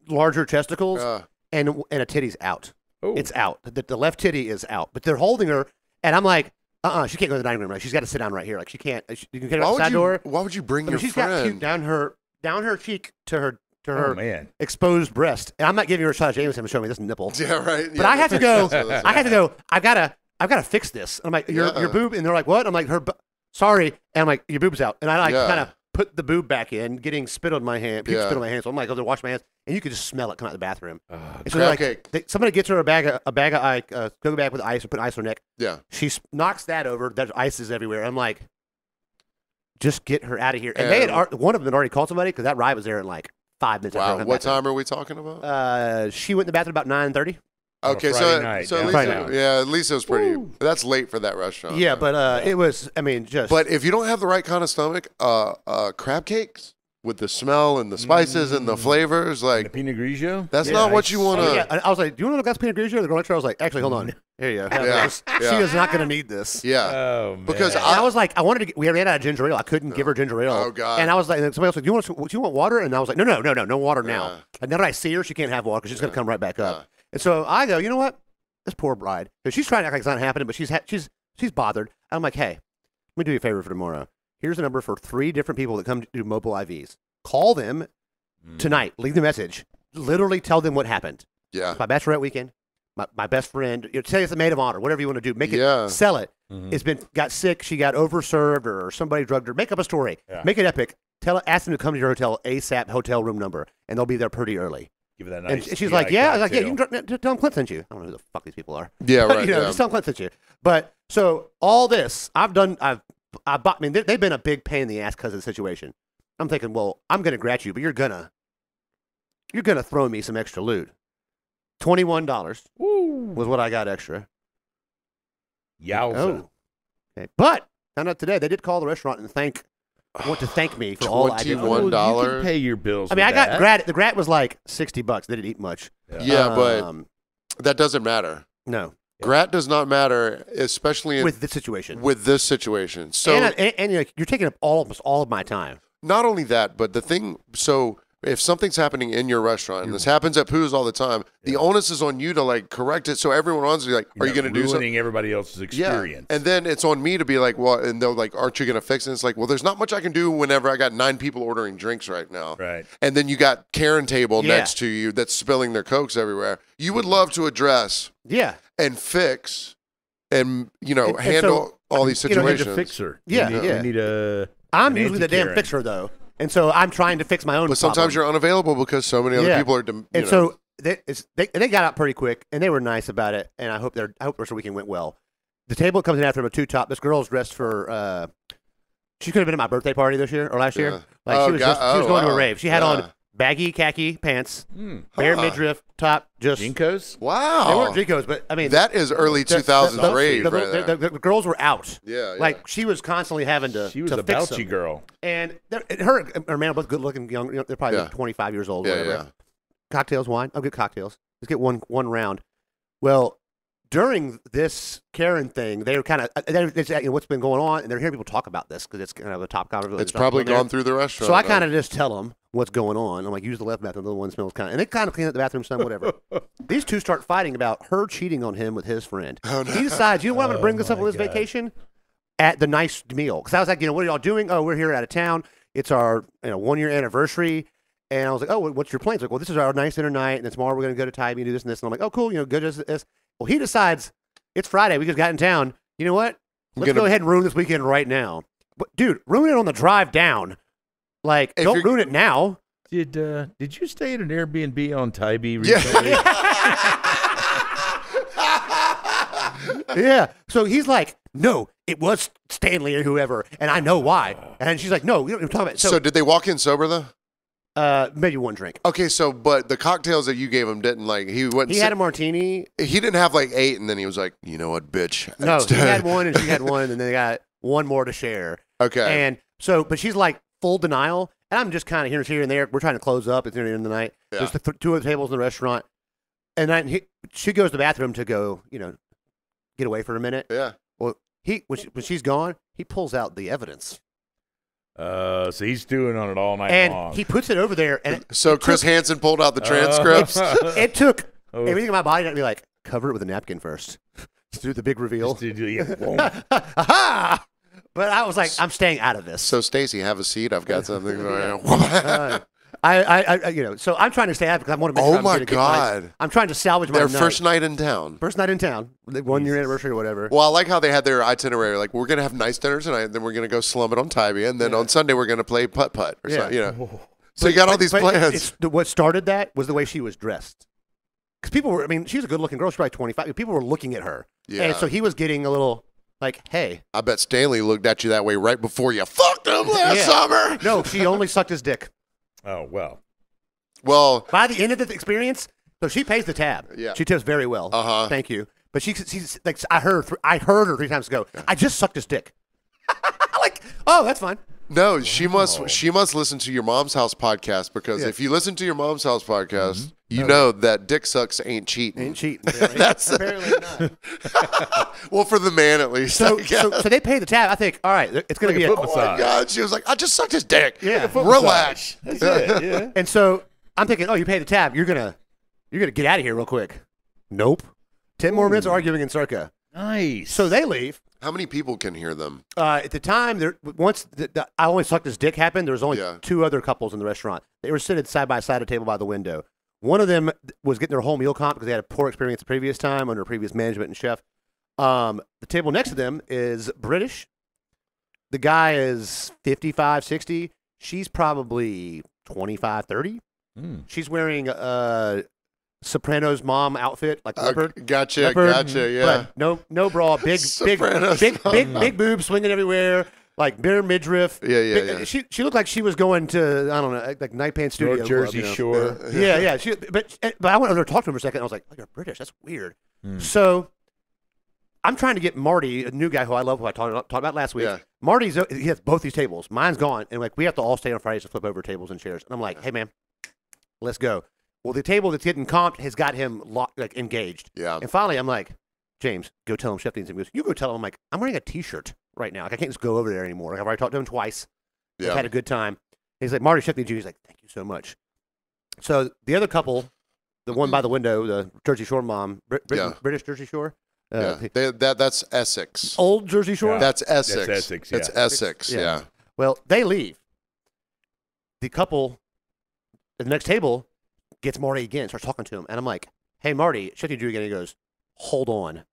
larger testicles and a titty's out. Oh. It's out. The left titty is out. But they're holding her. And I'm like, she can't go to the dining room. Right? She's got to sit down right here. Like, she can't. You can get her out the side door. Why would you bring I mean, your she's got puke friend? down her cheek to her Oh, man. exposed breast. And I'm not giving her a shot of Jameson to show me this nipple. Yeah, right. But I have to go. I have to go. I've got to fix this. I'm like, your boob, and they're like, what? I'm like, sorry. And I'm like, your boob's out. And I kind of put the boob back in, getting spit on my hand, puke spit on my hand. So I'm like, to wash my hands, and you could just smell it coming out the bathroom. And so crab like, cake. somebody gets her a bag of go bag with ice, or put ice on her neck. Yeah. She knocks that over. There's ice is everywhere. I'm like, just get her out of here. And they had one of them had already called somebody because that ride was there in like 5 minutes. Wow. What time are we talking about? She went in the bathroom about 9:30. Okay, Friday night, so at downtown. least at least it was pretty. That's late for that restaurant. Yeah, but it was. I mean, just. But if you don't have the right kind of stomach, crab cakes with the smell and the spices and the flavors, The like Pinot Grigio? that's not what you want to. Oh, yeah. I was like, "Do you want to know Pinot Grigio?" The girl next to her was like, "Actually, hold on. Here you go. Yeah. She is not going to need this." Yeah, Oh, man. Because And I was like, I wanted to. We ran out of ginger ale. I couldn't give her ginger ale. Oh, God. And I was like, and somebody else was like, do you want water? And I was like, no water now. Yeah. And now that I see her, she can't have water because she's going to come right back up. And so I go, you know what? This poor bride, because she's trying to act like it's not happening, but she's bothered. I'm like, hey, let me do you a favor for tomorrow. Here's a number for 3 different people that come to do mobile IVs. Call them tonight. Leave the message. Literally tell them what happened. yeah, My bachelorette weekend. My best friend. Say it's a maid of honor. Whatever you want to do. Make it. Yeah. Sell it. It's got sick. She got overserved, or somebody drugged her. Make up a story. Yeah. Make it epic. Ask them to come to your hotel ASAP. Hotel room number, and they'll be there pretty early. Give it that And nice she's like, yeah. I was like, yeah. cocktail. You can tell them Clint sent you. I don't know who the fuck these people are. yeah, But, right. just tell them Clint sent you. But so all this I've done. I mean, they've been a big pain in the ass because of the situation. I'm thinking, well, I'm gonna grat you, but you're gonna throw me some extra loot. $21 was what I got extra. Yowza. Oh, okay. But found out today they did call the restaurant and want to thank me for all I did. for them. $21. Well, you can pay your bills. I mean, with I got that. grat. The grat was like $60. They didn't eat much. Yeah, but Um, that doesn't matter. no, Grat does not matter, especially with this situation. with this situation. So and you're taking up almost all of my time. not only that, but the thing. So if something's happening in your restaurant, and this happens at Pooh's all the time, the onus is on you to like correct it. So everyone else is like, "Are you You're going to do ruining something?" everybody else's experience. Yeah, and then it's on me to be like, "Well," and they're like, "Aren't you going to fix it?" And it's like, "Well, there's not much I can do whenever I got 9 people ordering drinks right now." Right. And then you got Karen table Yeah. next to you that's spilling their cokes everywhere. You would love to address Yeah, and fix, and And handle so, all these you know, We need situations. a fixer. Yeah, we need, yeah. We need a. I'm an usually the damn anti-Karen. fixer though, and so I'm trying to fix my own. But sometimes problem. you're unavailable because so many other Yeah. people are. And so they got out pretty quick, and they were nice about it. And I hope the rest of the weekend went well. The table comes in after them a 2-top. This girl's dressed for She could have been at my birthday party this year or last year. Yeah. Like Oh, she was going to a wow. rave. She had Yeah. on baggy khaki pants, bare midriff top, just Jinkos? Wow. they weren't Dricos, but I mean That is early 2000s rave the, right there. the girls were out. Yeah, yeah. Like she was constantly having to. She was to a fix Bouchy them. girl. And her man, both good looking, young. They're probably Yeah. 25 years old. Or Yeah, whatever. yeah. Cocktails, wine. I'll get cocktails. Let's get one round. Well, during this Karen thing, they were kind of what's been going on, and they're hearing people talk about this because it's kind of a top conversation. It's probably gone through the restaurant. So I though. kind of just tell them what's going on. I'm like, use the left bathroom, the other one smells kind of, and they kind of clean up the bathroom, some whatever. These two start fighting about her cheating on him with his friend. Oh, no. He decides, you know what, I'm going to bring this up on this vacation at the nice meal. Because I was like, what are y'all doing? Oh, we're here out of town. It's our 1 year anniversary. And I was like, oh, what's your plans? Like, well, this is our nice dinner night, and then tomorrow we're going to go to Tybee and do this and this. And I'm like, oh, cool, go do this. Well, he decides it's Friday. We just got in town. You know what? Let's go ahead and ruin this weekend right now. But, dude, ruin it on the drive down. Like, If don't you're- ruin it now. Did you stay at an Airbnb on Tybee recently? Yeah. So he's like, no, it was Stanley or whoever, and I know why. And she's like, no, we don't even talk about it. So did they walk in sober though? Maybe one drink. Okay, so but the cocktails that you gave him didn't like he went. He had a martini. He didn't have like 8, and then he was like, you know what, bitch. No, he had one and she had one, and they got one more to share. Okay. And so, but she's like full denial, and I'm just kind of here and there. We're trying to close up. It's near the end of the night. Yeah. There's the two other tables in the restaurant, and then she goes to the bathroom to go, get away for a minute. Yeah. Well, when she's gone, he pulls out the evidence, So he's doing on it all night and long. he puts it over there, and So Chris Hansen pulled out the transcripts. it took Oh. everything in my body to be like, cover it with a napkin first. Let's do the big reveal. Aha! But I was like, I'm staying out of this. So Stacy, have a seat. I've got something. So I'm trying to stay out because I want to make sure Oh I'm my gonna get nice. God. I'm trying to salvage my Their night. first night in town. First night in town, the 1 year anniversary or whatever. Well, I like how they had their itinerary. Like, we're gonna have nice dinner tonight, then we're gonna go slum it on Tybee, and then on Sunday we're gonna play putt putt or something. So you got all these plans. What started that was the way she was dressed. Because people were, she was a good looking girl. She's probably 25. People were looking at her. Yeah. And so he was getting a little like, hey. I bet Stanley looked at you that way right before you fucked him last summer. No, she only sucked his dick. Oh, well. Well, By the end of the experience, so she pays the tab. Yeah. She tips very well. Uh-huh. Thank you. But she's like, I heard her 3 times ago. I just sucked his dick. Like, oh, that's fine. no, she must listen to your Mom's House podcast because if you listen to your Mom's House podcast, you know that dick sucks ain't cheating. Ain't cheating. That's apparently not. Well, for the man at least. So, I guess. so they pay the tab. I think, all right, it's going to be Like a a foot Oh my massage. God, she was like, I just sucked his dick. Yeah. Relax. That's it. Yeah. And so I'm thinking, oh, you pay the tab. You're gonna get out of here real quick. Nope. 10 more minutes arguing in Circa. Nice. So they leave. How many people can hear them? At the time, once I only sucked his dick happened, there was only Yeah. 2 other couples in the restaurant. They were sitting side by side at a table by the window. One of them was getting their whole meal comp because they had a poor experience the previous time under previous management and chef. The table next to them is British. The guy is 55, 60. She's probably 25, 30. She's wearing a Sopranos mom outfit, like leopard. Gotcha, Leopard, gotcha, yeah. But no bra, big Sopranos big boobs swinging everywhere, like bare midriff. Yeah, yeah, Big- yeah. She looked like she was going to, I don't know, like Night Pants Studio North Club, Jersey you know? Shore. Yeah. But I went over there to talk to him for a second. I was like, oh, you're British. That's weird. So I'm trying to get Marty, a new guy who I love, who I talked about last week. Yeah. He has both these tables. Mine's gone, and like we have to all stay on Fridays to flip over tables and chairs. And I'm like, hey man, let's go. Well, the table that's getting comped has got him engaged. Yeah. And finally, I'm like, James, go tell him Chef needs him. He goes, you go tell him. I'm like, I'm wearing a T-shirt right now. Like, I can't just go over there anymore. Like, I've already talked to him twice. Yeah. I've had a good time. He's like, Marty, Chef needs you. He's like, thank you so much. So the other couple, the one by the window, the Jersey Shore mom, Yeah. British Jersey Shore, Yeah. That's Essex. old Jersey Shore. Yeah. That's Essex. That's Essex, yeah. It's Essex, Yeah. yeah. Well, they leave. The couple at the next table gets Marty again, starts talking to him. And I'm like, hey, Marty, Chef needs you again. He goes, hold on.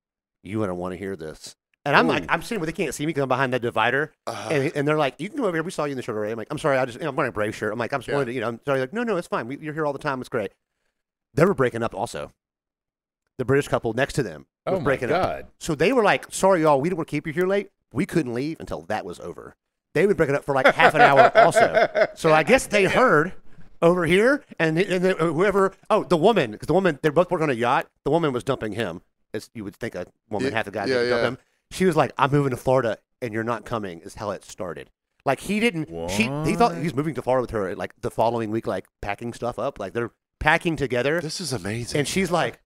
You going to want to hear this. And I'm like, I'm sitting where they can't see me because I'm behind that divider. And they're like, you can go over here. We saw you in the shirt already. I'm like, I'm sorry. I'm wearing a Brave shirt. I'm like, I'm just wanted to, I'm sorry. Like, no, it's fine. You're here all the time. It's great. They were breaking up also. The British couple next to them was Oh, my breaking God. up. So they were like, sorry, y'all. We didn't want to keep you here late. We couldn't leave until that was over. They've been breaking up for like half an hour also. So I guess they heard over here, and whoever, the woman, because the woman, they're both working on a yacht. The woman was dumping him, as you would think a woman, half the guys would dump him. She was like, I'm moving to Florida, and you're not coming, is how it started. Like, he didn't, he thought he was moving to Florida with her, like, the following week, like, packing stuff up. Like, they're packing together. This is amazing. And she's like,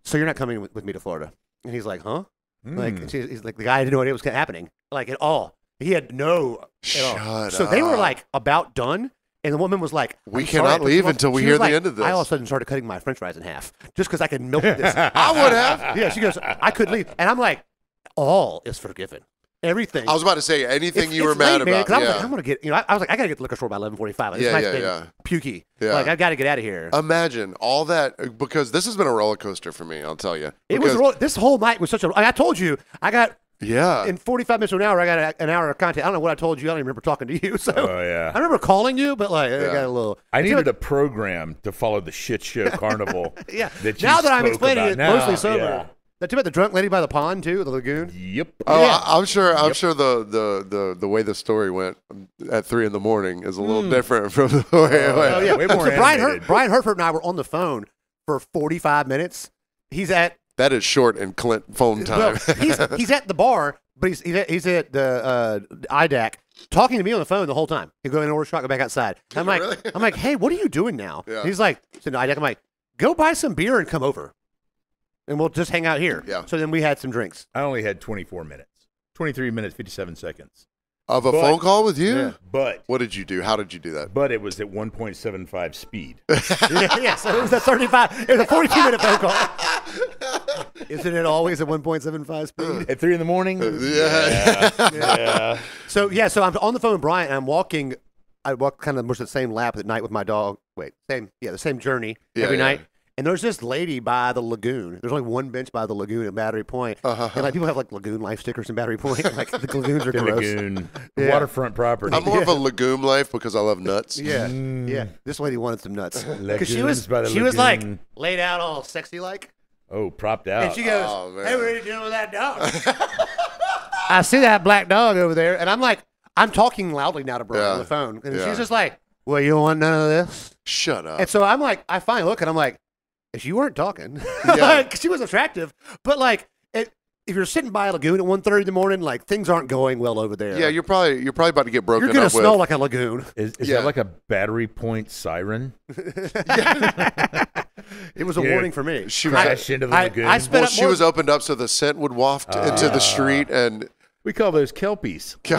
so you're not coming with me to Florida? And he's like, huh? Like, he's like, the guy didn't know what was happening, like, at all. He had no. Shut up. So they were like about done, and the woman was like, "We cannot leave until we hear the end of this." I all of a sudden started cutting my French fries in half just because I could milk this. I would have. Yeah, she goes, I could leave, and I'm like, all is forgiven. Everything. I was about to say anything you were it's mad late, man, about. 'cause I was like, I'm gonna get. I was like, I gotta get to the liquor store by 11:45. Yeah. Pukey. Yeah. Like, I gotta get out of here. Imagine all that, because this has been a roller coaster for me. I'll tell you. It was this whole night was such a. I told you, I got. Yeah. In 45 minutes to an hour, I got an hour of content. I don't know what I told you. I don't even remember talking to you. So I remember calling you, but like, I got a little. I needed a program to follow the shit show carnival. Yeah. That you now that I'm spoke explaining about. it, Now, mostly sober. yeah. That too about the drunk lady by the pond too, the lagoon. Yep. Oh, Yeah. I'm sure the way the story went at 3 a.m. is a little different from the way it went. Oh yeah. Way more so animated. Brian Herford and I were on the phone for 45 minutes. He's at That is short and Clint phone time. well, he's at the bar, but he's at the IDAC talking to me on the phone the whole time. He'll go in and order a shot, go back outside. I'm like, Really? I'm like, hey, what are you doing now? Yeah. He's like, so IDAC. I'm like, go buy some beer and come over, and we'll just hang out here. Yeah. So then we had some drinks. I only had 24 minutes. 23 minutes, 57 seconds. Of a phone call with you? Yeah. But What did you do? How did you do that? but it was at 1.75 speed. Yeah, so it was a 35. It was a 42-minute phone call. Isn't it always at 1.75 speed? At 3 in the morning? Yeah. So so I'm on the phone with Brian, and I'm walking. I walk kind of much the same lap at night with my dog. The same journey every Yeah. night. And there's this lady by the lagoon. There's only one bench by the lagoon at Battery Point. And like people have like lagoon life stickers in Battery Point. Like the lagoons are The gross. lagoon. Yeah. Waterfront property. I'm more of a legume life because I love nuts. Yeah, yeah. This lady wanted some nuts because she Lagoons by the was like lagoon. laid out all sexy like, Oh, propped out. and she goes, Oh, man. "Hey, what are you doing with that dog?" I see that black dog over there, and I'm like, I'm talking loudly now to Brian Yeah. on the phone, and Yeah. she's just like, "Well, you don't want none of this." Shut up. And so I'm like, I finally look, and I'm like, if you weren't talking, Yeah. like, she was attractive, but like, if you're sitting by a lagoon at 1:30 in the morning, like things aren't going well over there. Yeah, you're probably about to get broken you're gonna up smell with. like a lagoon. Is Yeah. that like a Battery Point siren? It was a Yeah. warning for me. She was- Crash into the lagoon. I sped Well, up she more. was opened up so the scent would waft into the street, and We call those kelpies. Is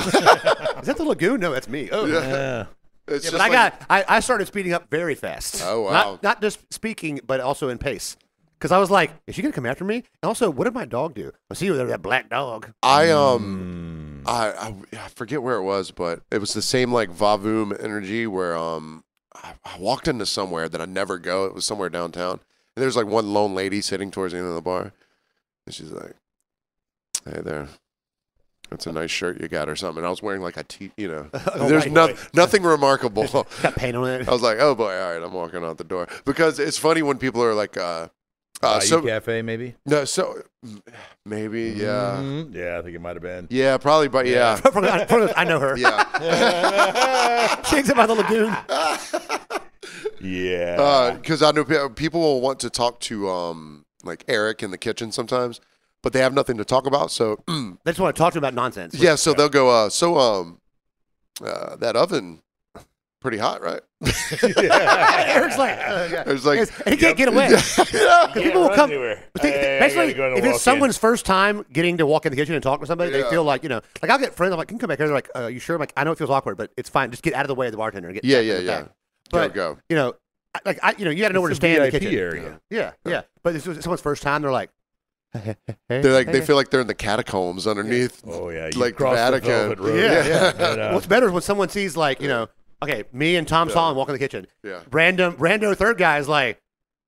that the lagoon? No, that's me. Oh, Yeah. it's Yeah, just but I started speeding up very fast. Oh, wow. Not just speaking, but also in pace. Because I was like, is she gonna come after me? And also, what did my dog do? I see there that black dog. I forget where it was, but it was the same like Vavoom energy where I walked into somewhere that I never go. It was somewhere downtown, and there's like one lone lady sitting towards the end of the bar, and she's like, "Hey there, that's a nice shirt you got or something." And I was wearing like a there's nothing remarkable. Got paint on it. I was like, "Oh boy, all right, I'm walking out the door." Because it's funny when people are like, Cafe, maybe? no, so maybe, yeah. Mhm. Yeah, I think it might have been. Yeah, probably, but yeah. I know her. Yeah. She hangs out by the lagoon. Yeah. Because I know people will want to talk to like Eric in the kitchen sometimes, but they have nothing to talk about. So They just want to talk to you about nonsense. yeah, so they'll go, that oven pretty hot, right? Eric's like, It's like, and he can't get away. yeah. 'Cause people will come. anywhere. Basically, if it's someone's first time getting to walk in the kitchen and talk to somebody, they Yeah. feel like, like I'll get friends. I'm like, can you come back here? They're like, you sure? I'm like, I know it feels awkward, but it's fine. Just get out of the way of the bartender and get Yeah, back yeah, in the yeah. back. But Go. you know, you got to know where to It's the stand in the VIP kitchen. area. Yeah. But if it's someone's first time, they're like, They're like, they feel like they're in the catacombs underneath. Oh, yeah. You Like cross Vatican. the Velvet Road. Yeah. And, What's better is when someone sees like, okay, me and Tom Solomon walk in the kitchen. Yeah. Rando third guy is like,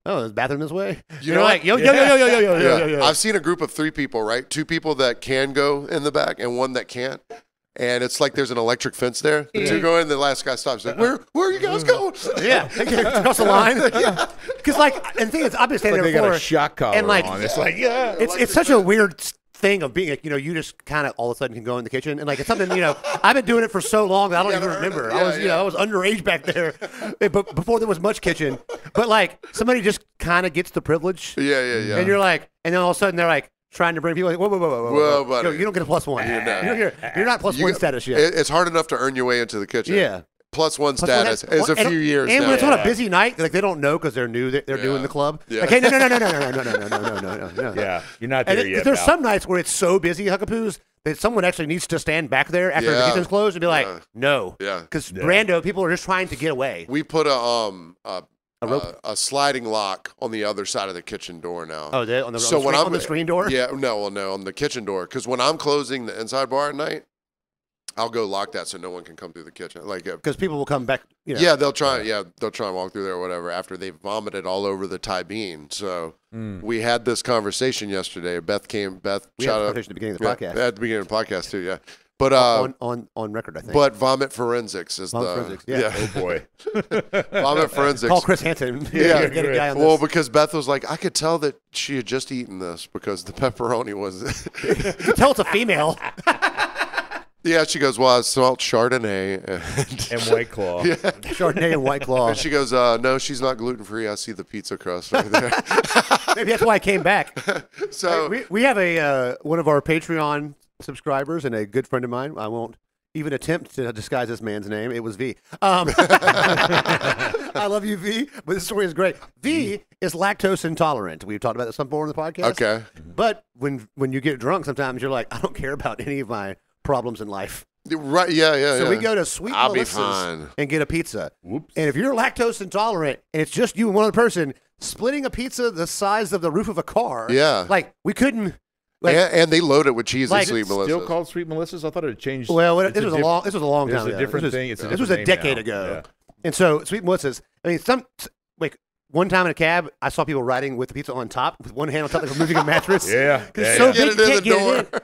oh, there's a bathroom this way. You You're know like, what? yo. I've seen a group of 3 people, right? 2 people that can go in the back and 1 that can't. And it's like there's an electric fence there. The 2 go in, the last guy stops. Like, where are you guys going? Yeah, across the line. Because and the thing is, I've been standing Like they there got before, a shock collar and like, on. It's like, yeah. it's such a weird thing of being, like, you know, you just kind of all of a sudden can go in the kitchen and like it's something, you know, I've been doing it for so long that I don't even remember. Yeah, I was, you know, I was underage back there, but before there was much kitchen. But like somebody just kind of gets the privilege. Yeah. And you're like, and then all of a sudden they're like trying to bring people like, whoa, buddy. You don't get a +1. Yeah. You're not +1 status yet. It's hard enough to earn your way into the kitchen. Yeah. +1 status is a few years and now. when it's on a busy night, like they don't know because they're new. They're doing the club. Yeah. Like, hey, no. Yeah, you're not there yet. There's pal. some nights where it's so busy, Huckapoos, that someone actually needs to stand back there after the kitchen's closed and be like, no. Yeah. Because Brando, people are just trying to get away. We put a rope? a sliding lock on the other side of the kitchen door now. Oh, on the screen door? Yeah, no, on the kitchen door. Because when I'm closing the inside bar at night, I'll go lock that so no one can come through the kitchen. Like, because people will come back. You know. Yeah, they'll try. Yeah, they'll try and walk through there or whatever after they've vomited all over the Thai bean. So we had this conversation yesterday. Beth. We had Shout a out conversation at the beginning of the podcast. At the beginning of the podcast too. Yeah, but on record, I think. but vomit forensics is Vomit forensics, yeah. Oh boy. vomit forensics. Call Chris Hansen. Yeah, Get a guy on well, this. because Beth was like, I could tell that she had just eaten this because the pepperoni was. Tell it's a female. Yeah, she goes, well, I smelled Chardonnay. And White Claw. Chardonnay and White Claw. And she goes, no, she's not gluten-free. I see the pizza crust right there. Maybe that's why I came back. So we have a one of our Patreon subscribers and a good friend of mine. I won't even attempt to disguise this man's name. It was V. I love you, V, but this story is great. V is lactose intolerant. We've talked about this some more in the podcast. Okay. But when you get drunk, sometimes you're like, I don't care about any of my problems in life. Right, yeah. So we go to Sweet I'll be Melissa's fine. and get a pizza. Whoops. And if you're lactose intolerant and it's just you and one other person splitting a pizza the size of the roof of a car, Yeah. like we couldn't. Like, and they load it with cheese Like, and Sweet it's Melissa. Still called Sweet Melissa's? I thought it had changed. well, It's this was a long It's time a ago. different This was- thing. It's a This was different a name decade now. ago. Yeah. And so Sweet Melissa's. I mean, like one time in a cab, I saw people riding with the pizza on top with one hand on top, like moving a mattress. Yeah. It's Yeah, so yeah. big Get it you in can't the get door. it in.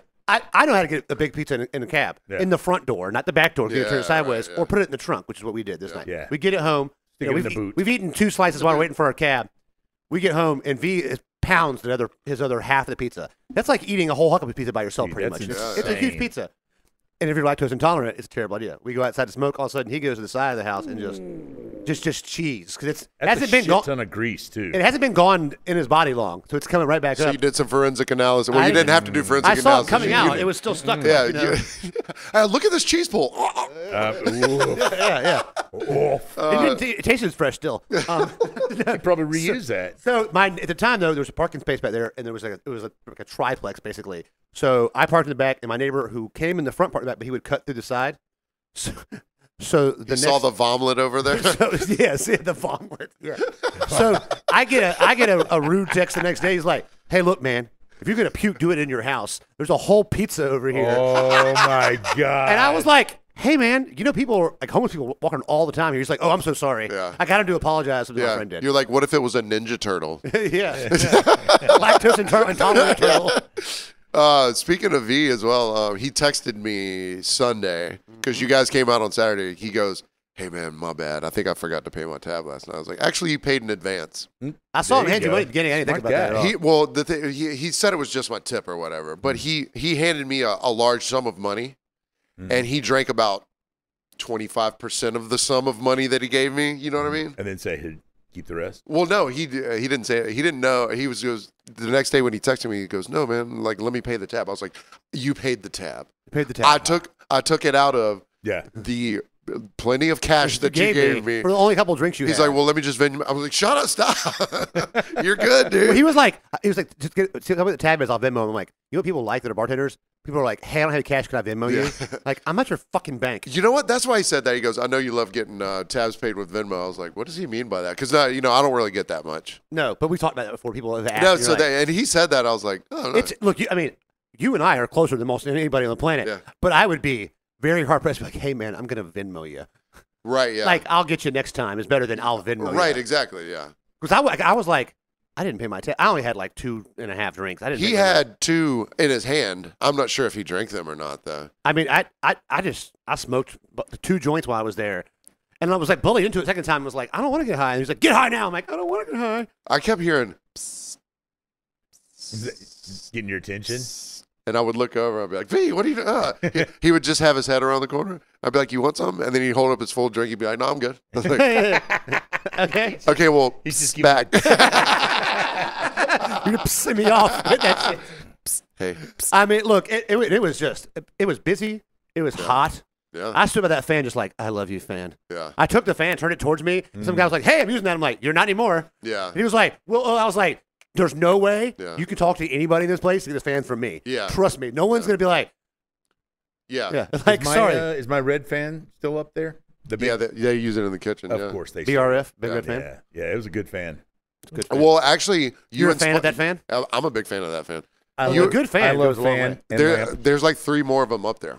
I know how to get a big pizza in a cab, Yeah. in the front door, not the back door. You turn Yeah, it sideways, right, yeah. or put it in the trunk, which is what we did this night. Yeah. We get it home. Stick You know, it in the boot. We've eaten 2 slices while we're waiting for our cab. We get home, and V pounds his other half of the pizza. That's like eating a whole Huckabee pizza by yourself, Dude, pretty that's much. It's a huge insane. pizza. And if you're lactose intolerant, it's a terrible idea. We go outside to smoke. All of a sudden, he goes to the side of the house and just cheese because it That's hasn't a been shit gone. ton of grease, too. It hasn't been gone in his body long, so it's coming right back So up. you did some forensic analysis. Well, I you didn't didn't- have to do forensic I analysis. saw it coming You out. did. It was still stuck. Yeah. you know? Look at this cheese pull. Ooh. yeah. It tasted fresh still. You'd probably reuse that. So at the time though, there was a parking space back there, and there was like a triplex basically. So I parked in the back, and my neighbor who came in the front parked in the back, but he would cut through the side. So the You saw the vomit over there. yes, the vomit. Yeah. So I get a rude text the next day. He's like, "Hey, look, man, if you're gonna puke, do it in your house. There's a whole pizza over here." Oh, my God. And I was like, "Hey, man, you know people are like homeless people walking all the time here." He's like, "Oh, I'm so sorry. Yeah. I got him to apologize to my Yeah. friend did." You're like, what if it was a Ninja Turtle? yeah. Lactose intolerant turtle. Speaking of V as well, he texted me Sunday because you guys came out on Saturday. He goes, "Hey man, my bad. I think I forgot to pay my tab last night." I was like, "Actually, you paid in advance." I saw him There you hand you go. money at the beginning. I didn't think Smart about that at all. He said it was just my tip or whatever, but he handed me a large sum of money, and he drank about 25% of the sum of money that he gave me. You know what I mean? And then say, hey, keep the rest. Well, no, he didn't say it. He didn't know. He goes the next day when he texted me. He goes, "No, man, like let me pay the tab." I was like, "You paid the tab." Paid the tab. I took it out of Yeah. the plenty of cash that you gave me. for the only couple of drinks you He's had. like, "Well, let me just Venmo." I was like, "Shut up, stop. You're good, dude." Well, he was like, just tell me what the tab is. I'll Venmo. I'm like, you know what people like that are bartenders? People are like, "Hey, I don't have any cash. Can I Venmo you?" Like, I'm not your fucking bank. You know what? That's why he said that. He goes, "I know you love getting tabs paid with Venmo." I was like, "What does he mean by that?" Because I don't really get that much. No, but we talked about that before. People have asked. No, and so you're like, and he said that. I was like, "Oh no." it's look. I mean, you and I are closer than most anybody on the planet. Yeah. But I would be very hard pressed to be like, "Hey, man, I'm gonna Venmo you. Right? Yeah. Like, I'll get you next time. It's better than I'll Venmo you." right? Exactly. Yeah. Because I was like, I didn't pay my tab. I only had like 2.5 drinks. I didn't. He pay my- had 2 in his hand. I'm not sure if he drank them or not, though. I mean, I smoked 2 joints while I was there, and I was like bullied into it. Second time, I was like, I don't want to get high. And he's like, get high now. I'm like, I don't want to get high. I kept hearing, Getting your attention? And I would look over. I'd be like, V, what are you doing? He would just have his head around the corner. I'd be like, you want some? And then he'd hold up his full drink. He'd be like, no, I'm good. I was like, Okay. okay, well, He's just back. You're pissing me off with that shit. Hey, I mean, look, it was just, it was busy. It was hot. yeah, I stood by that fan just like, I love you, fan. yeah, I took the fan, turned it towards me. Some guy was like, hey, I'm using that. I'm like, you're not anymore. yeah, And he was like, well, I was like, there's no way Yeah. you can talk to anybody in this place to get this fan from me. Yeah. Trust me. No one's going to be like, yeah, yeah, like, sorry. Is my red fan still up there? The big, yeah. They use it in the kitchen. of yeah. course they BRF, Big Yeah. Red Fan. Yeah, yeah, it was a good fan. Good fan. Well, actually, You're a fan of that fan? I'm a big fan of that fan. You're a good fan. I love goes a long fan way. and There, lamp. there's like 3 more of them up there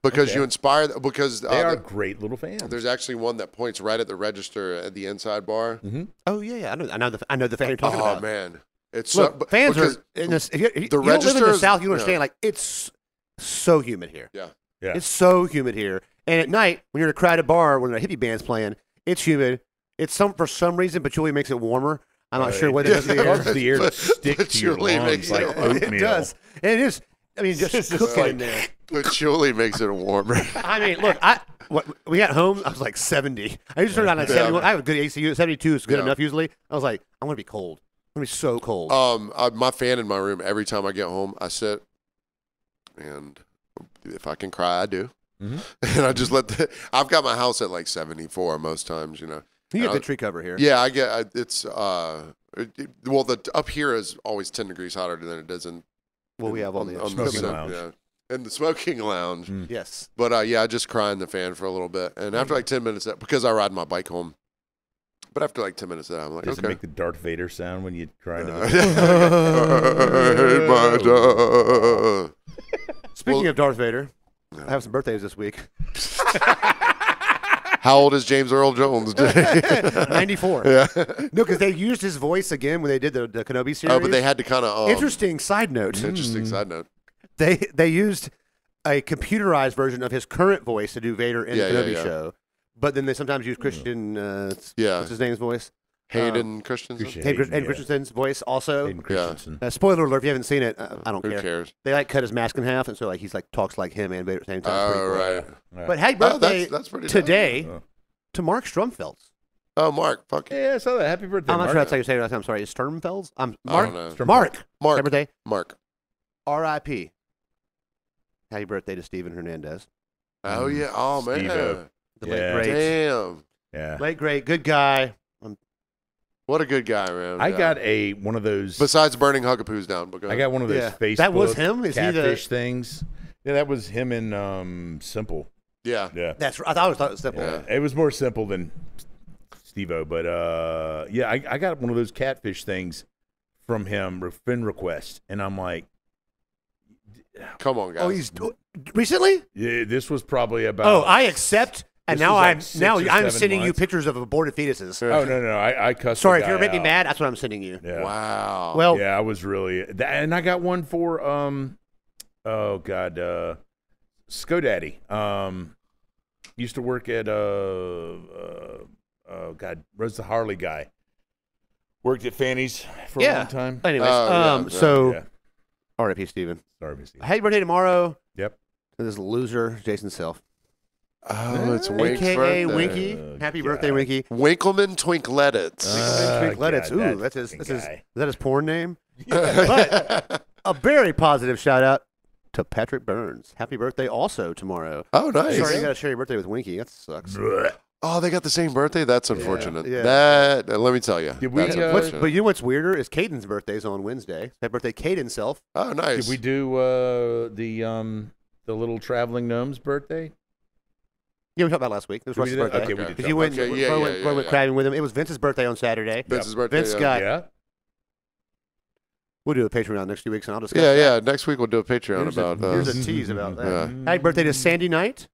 because okay. you inspire. Because They are great little fans. there's actually one that points right at the register at the inside bar. Oh, yeah. I know the fan you're talking Oh about. man, it's Look, so, fans because, are in this. If you the don't live in the registers- South, you yeah. understand. Like it's so humid here. yeah. Yeah. It's so humid here. And at night, when you're in a crowded bar, when a hippie band's playing, it's humid. It's for some reason, patchouli makes it warmer. I'm not sure what it does to the It air. causes the air to stick to your Patchouli lungs makes like it- oatmeal. It does. And it is. I mean, just cook it in there. Patchouli makes it warmer. I mean, look, we got home, I was like 70. I used to turn on like 71. I have a good AC. 72 is good Yeah. enough usually. I was like, I'm going to be cold. I'm going to be so cold. My fan in my room. Every time I get home, I sit, and if I can cry, I do. Mhm. And I just I've got my house at like 74 most times. You know. you get and good tree cover here. Yeah, I get it's well the up here is always 10 degrees hotter than it is in. Well, we have all the on Smoking sun, lounge. Yeah, in the smoking lounge. Yes. But yeah, I just cry in the fan for a little bit, and after like 10 minutes, because I ride my bike home. But after like 10 minutes of that, I'm like, Does it okay. make the Darth Vader sound when you cry into I the hate my dog. Speaking Well- of Darth Vader, I have some birthdays this week. How old is James Earl Jones? 94. Yeah. No, because they used his voice again when they did the Kenobi series. Oh, but they had to kind of Interesting side note. Interesting side note. They used a computerized version of his current voice to do Vader in Yeah, the yeah, Kenobi yeah. show. But then they sometimes use Christian, Yeah. what's his name's voice? Hayden Christensen. Hayden Christensen's voice also. Hayden Christensen. Spoiler alert, if you haven't seen it, I don't Who care. cares? They like cut his mask in half, and so like he's like talks like him and Vader at the same time. It's Oh, pretty cool. right. But happy Oh, birthday that's pretty today Oh. to Mark Strumfelds. Oh, Mark. Fuck you. Yeah, I saw that. Happy birthday, I'm not Mark. sure that's how you say it. I'm sorry. It's Sturmfelds? I don't Mark. know. Mark. Mark. Happy birthday. Mark. R.I.P. Happy birthday to Steven Hernandez. Oh, yeah. Oh, man. Steve-O. The Yeah. late great. Damn. Yeah. Late great. Good guy. What a good guy, man. I Yeah. got one of those. Besides burning Hugapoos down. But go I ahead. got one of those Yeah. Facebook. That was him? Is he the- catfish things? Yeah, that was him in Simple. Yeah. Yeah. That's. I thought it was simple. Yeah. It was more simple than Steve-O, but yeah, I got one of those catfish things from him, friend request, and I'm like, Come on, guys. Oh, he's recently. yeah, this was probably about. Oh, I accept. And This now was like I'm 6 now or I'm 7 sending you months. pictures of aborted fetuses. Oh no, I cussed. Sorry, the if you're guy making me out. mad, that's what I'm sending you. Yeah. Wow. Well, Yeah, I was really, and I got one for oh god, Skodaddy. Used to work at oh god, Rose the Harley guy. Worked at Fanny's for a Yeah. long time. anyways, Oh, yeah, so Yeah, R.I.P. Steven. sorry, Missy. Happy birthday tomorrow Yep. to this loser, Jason Self, Oh, it's Wink's a.k.a. birthday. Winky. Oh, Happy God. birthday, Winky. Winkleman Twinklettits. Twinklettits. God, Ooh, that is fucking that his porn name? guy. But a very positive shout out to Patrick Burns. Happy birthday also tomorrow. Oh, nice. Sorry, you got to share your birthday with Winky. That sucks. Oh, they got the same birthday? That's unfortunate. Yeah. That, let me tell you. Did we, That's uh, unfortunate. But you know what's weirder is Caden's birthday's on Wednesday. Happy birthday, Caden Self. Oh, nice. Did we do the little traveling gnome's birthday? Yeah, we talked about it last week. It was Did we Russ's do that? birthday. Okay, we did Because talk you went, about Okay, yeah, Roy yeah, went, yeah, Roy went yeah. crabbing with him. It was Vince's birthday on Saturday. Vince's birthday. Vince yeah. got- Yeah. We'll do a Patreon next 2 weeks, and I'll discuss Yeah, that. yeah. Next week we'll do a Patreon Here's about Here's a tease about that. Yeah. Happy birthday to Sandy Knight,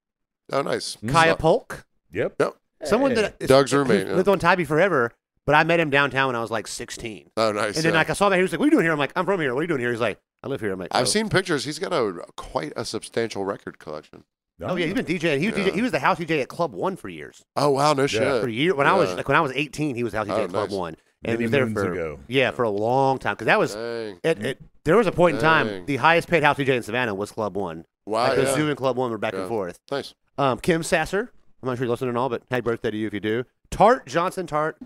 Oh, nice. Kaya Polk, Yep. Yep. someone Hey. that Doug's who roommate, yeah. lived on Tybee forever, but I met him downtown when I was like 16. Oh, nice. And then yeah. like I saw him, he was like, "What are you doing here?" I'm like, "I'm from here. What are you doing here?" He's like, "I live here." I'm like, I've "Oh." seen pictures. He's got quite a substantial record collection. Oh yeah, he's been DJing. He was the house DJ at Club One for years. Oh, wow. No For shit. years, when I was Yeah. like when I was 18, he was the house DJ Oh, at Club nice. One. And Many was there moons for ago. for a long time because that was Dang. there was a point in time Dang. the highest paid house DJ in Savannah was Club One. Wow. Like the yeah. Zoo and Club One were back and Yeah. forth. Nice. Kim Sasser, I'm not sure you're listening and all, but happy birthday to you if you do. Tart Johnson, Tart,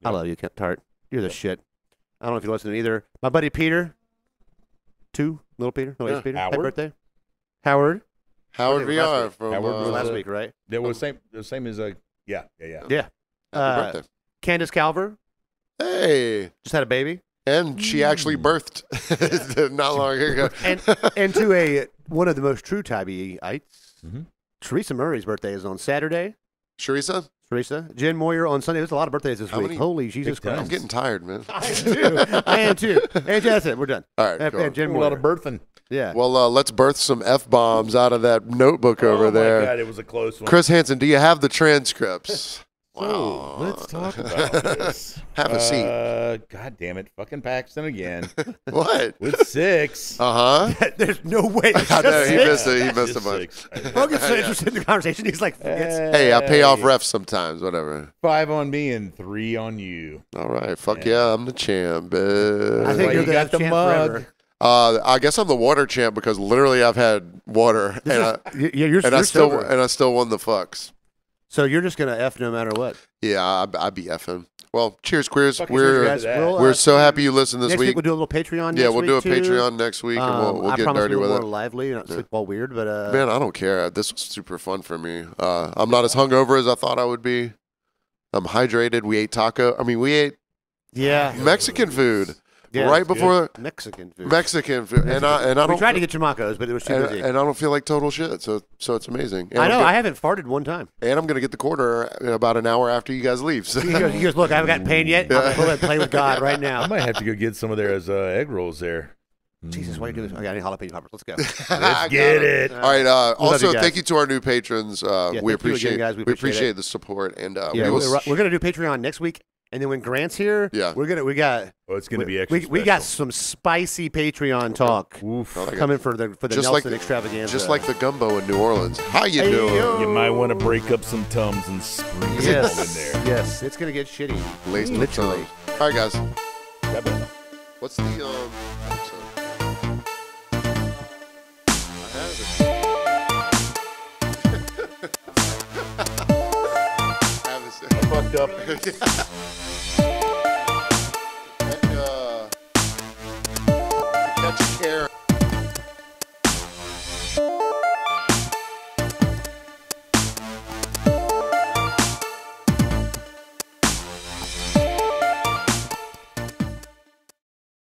I love you, Tart. You're the shit. I don't know if you're listening either. My buddy Peter, little Peter, Peter, happy Howard? birthday. Howard, Howard Birthday was last VR week. from Howard was last week, right? That was the same as yeah. Yeah. Happy birthday. Candace Calver Hey. just had a baby, And she actually birthed not long ago. and to one of the most true Tabby-ites, Mhm. Teresa Murray's birthday is on Saturday. Sharisa, Teresa, Jen Moyer on Sunday. There's a lot of birthdays this How week. many- Holy Jesus Big time. I'm Christ! getting tired, man. I am too. And that's it. We're done. All right, And cool. Jen A Moyer. lot of birthing. Yeah. Well, let's birth some F-bombs out of that notebook over Oh there. my God, it was a close one. Chris Hansen, do you have the transcripts? So, let's talk about this. Have a seat. God damn it. Fucking Paxton again. What? With 6. Uh-huh. There's no way. I know, he missed it. He Just missed a bunch. 6. Hogan's so interested in the conversation. He's like, forgets. Hey, I pay off refs sometimes, whatever. 5 on me and 3 on you. All right, fuck yeah, I'm the champ. I Why think you're you got the champ mug. forever. I guess I'm the water champ because literally I've had water You're I sober. still won the fucks. So you're just gonna F no matter what. Yeah, I be effing. Well, cheers, queers. Fucking We're cheers, guys. we're so happy you listened this Next week. week we'll do a little Patreon. Yeah, next we'll do a week, too. Patreon next week, and we'll I get promise dirty we'll be with more it. lively, not all weird, but Man, I don't care. This was super fun for me. I'm not as hungover as I thought I would be. I'm hydrated. We ate taco. I mean, we ate yeah, Mexican food Yeah, right it's before Mexican food. Mexican food, and I We don't. tried to get Chamacos, but it was too and, busy. and I don't feel like total shit. So it's amazing. And I know. I'm I haven't farted one time. and I'm gonna get the quarter in about an hour after you guys leave. So. He goes, look, I haven't gotten paid yet. I'm gonna go ahead and play with God right I now. might have to go get some of their egg rolls there. Jesus, why are you doing this? I got any jalapeno poppers. Let's go. Let's Get it. All right. love Also, you guys. thank you to our new patrons. thank you We again, appreciate guys. We appreciate it. the support, and Yeah, we will. we're gonna do Patreon next week, and then when Grant's here, Yeah. we got Oh, it's going to be extra we got special. some spicy Patreon talk Oof. I like it. coming for the Just Nelson like extravaganza. Just like the gumbo in New Orleans. How you Hey, doing? yo. You might want to break up some Tums and sprinkle them in yes, there. yes, it's gonna get shitty. Laced with Literally. Tums. All right, guys. That better. What's the episode? I have it. I have it. Fucked up.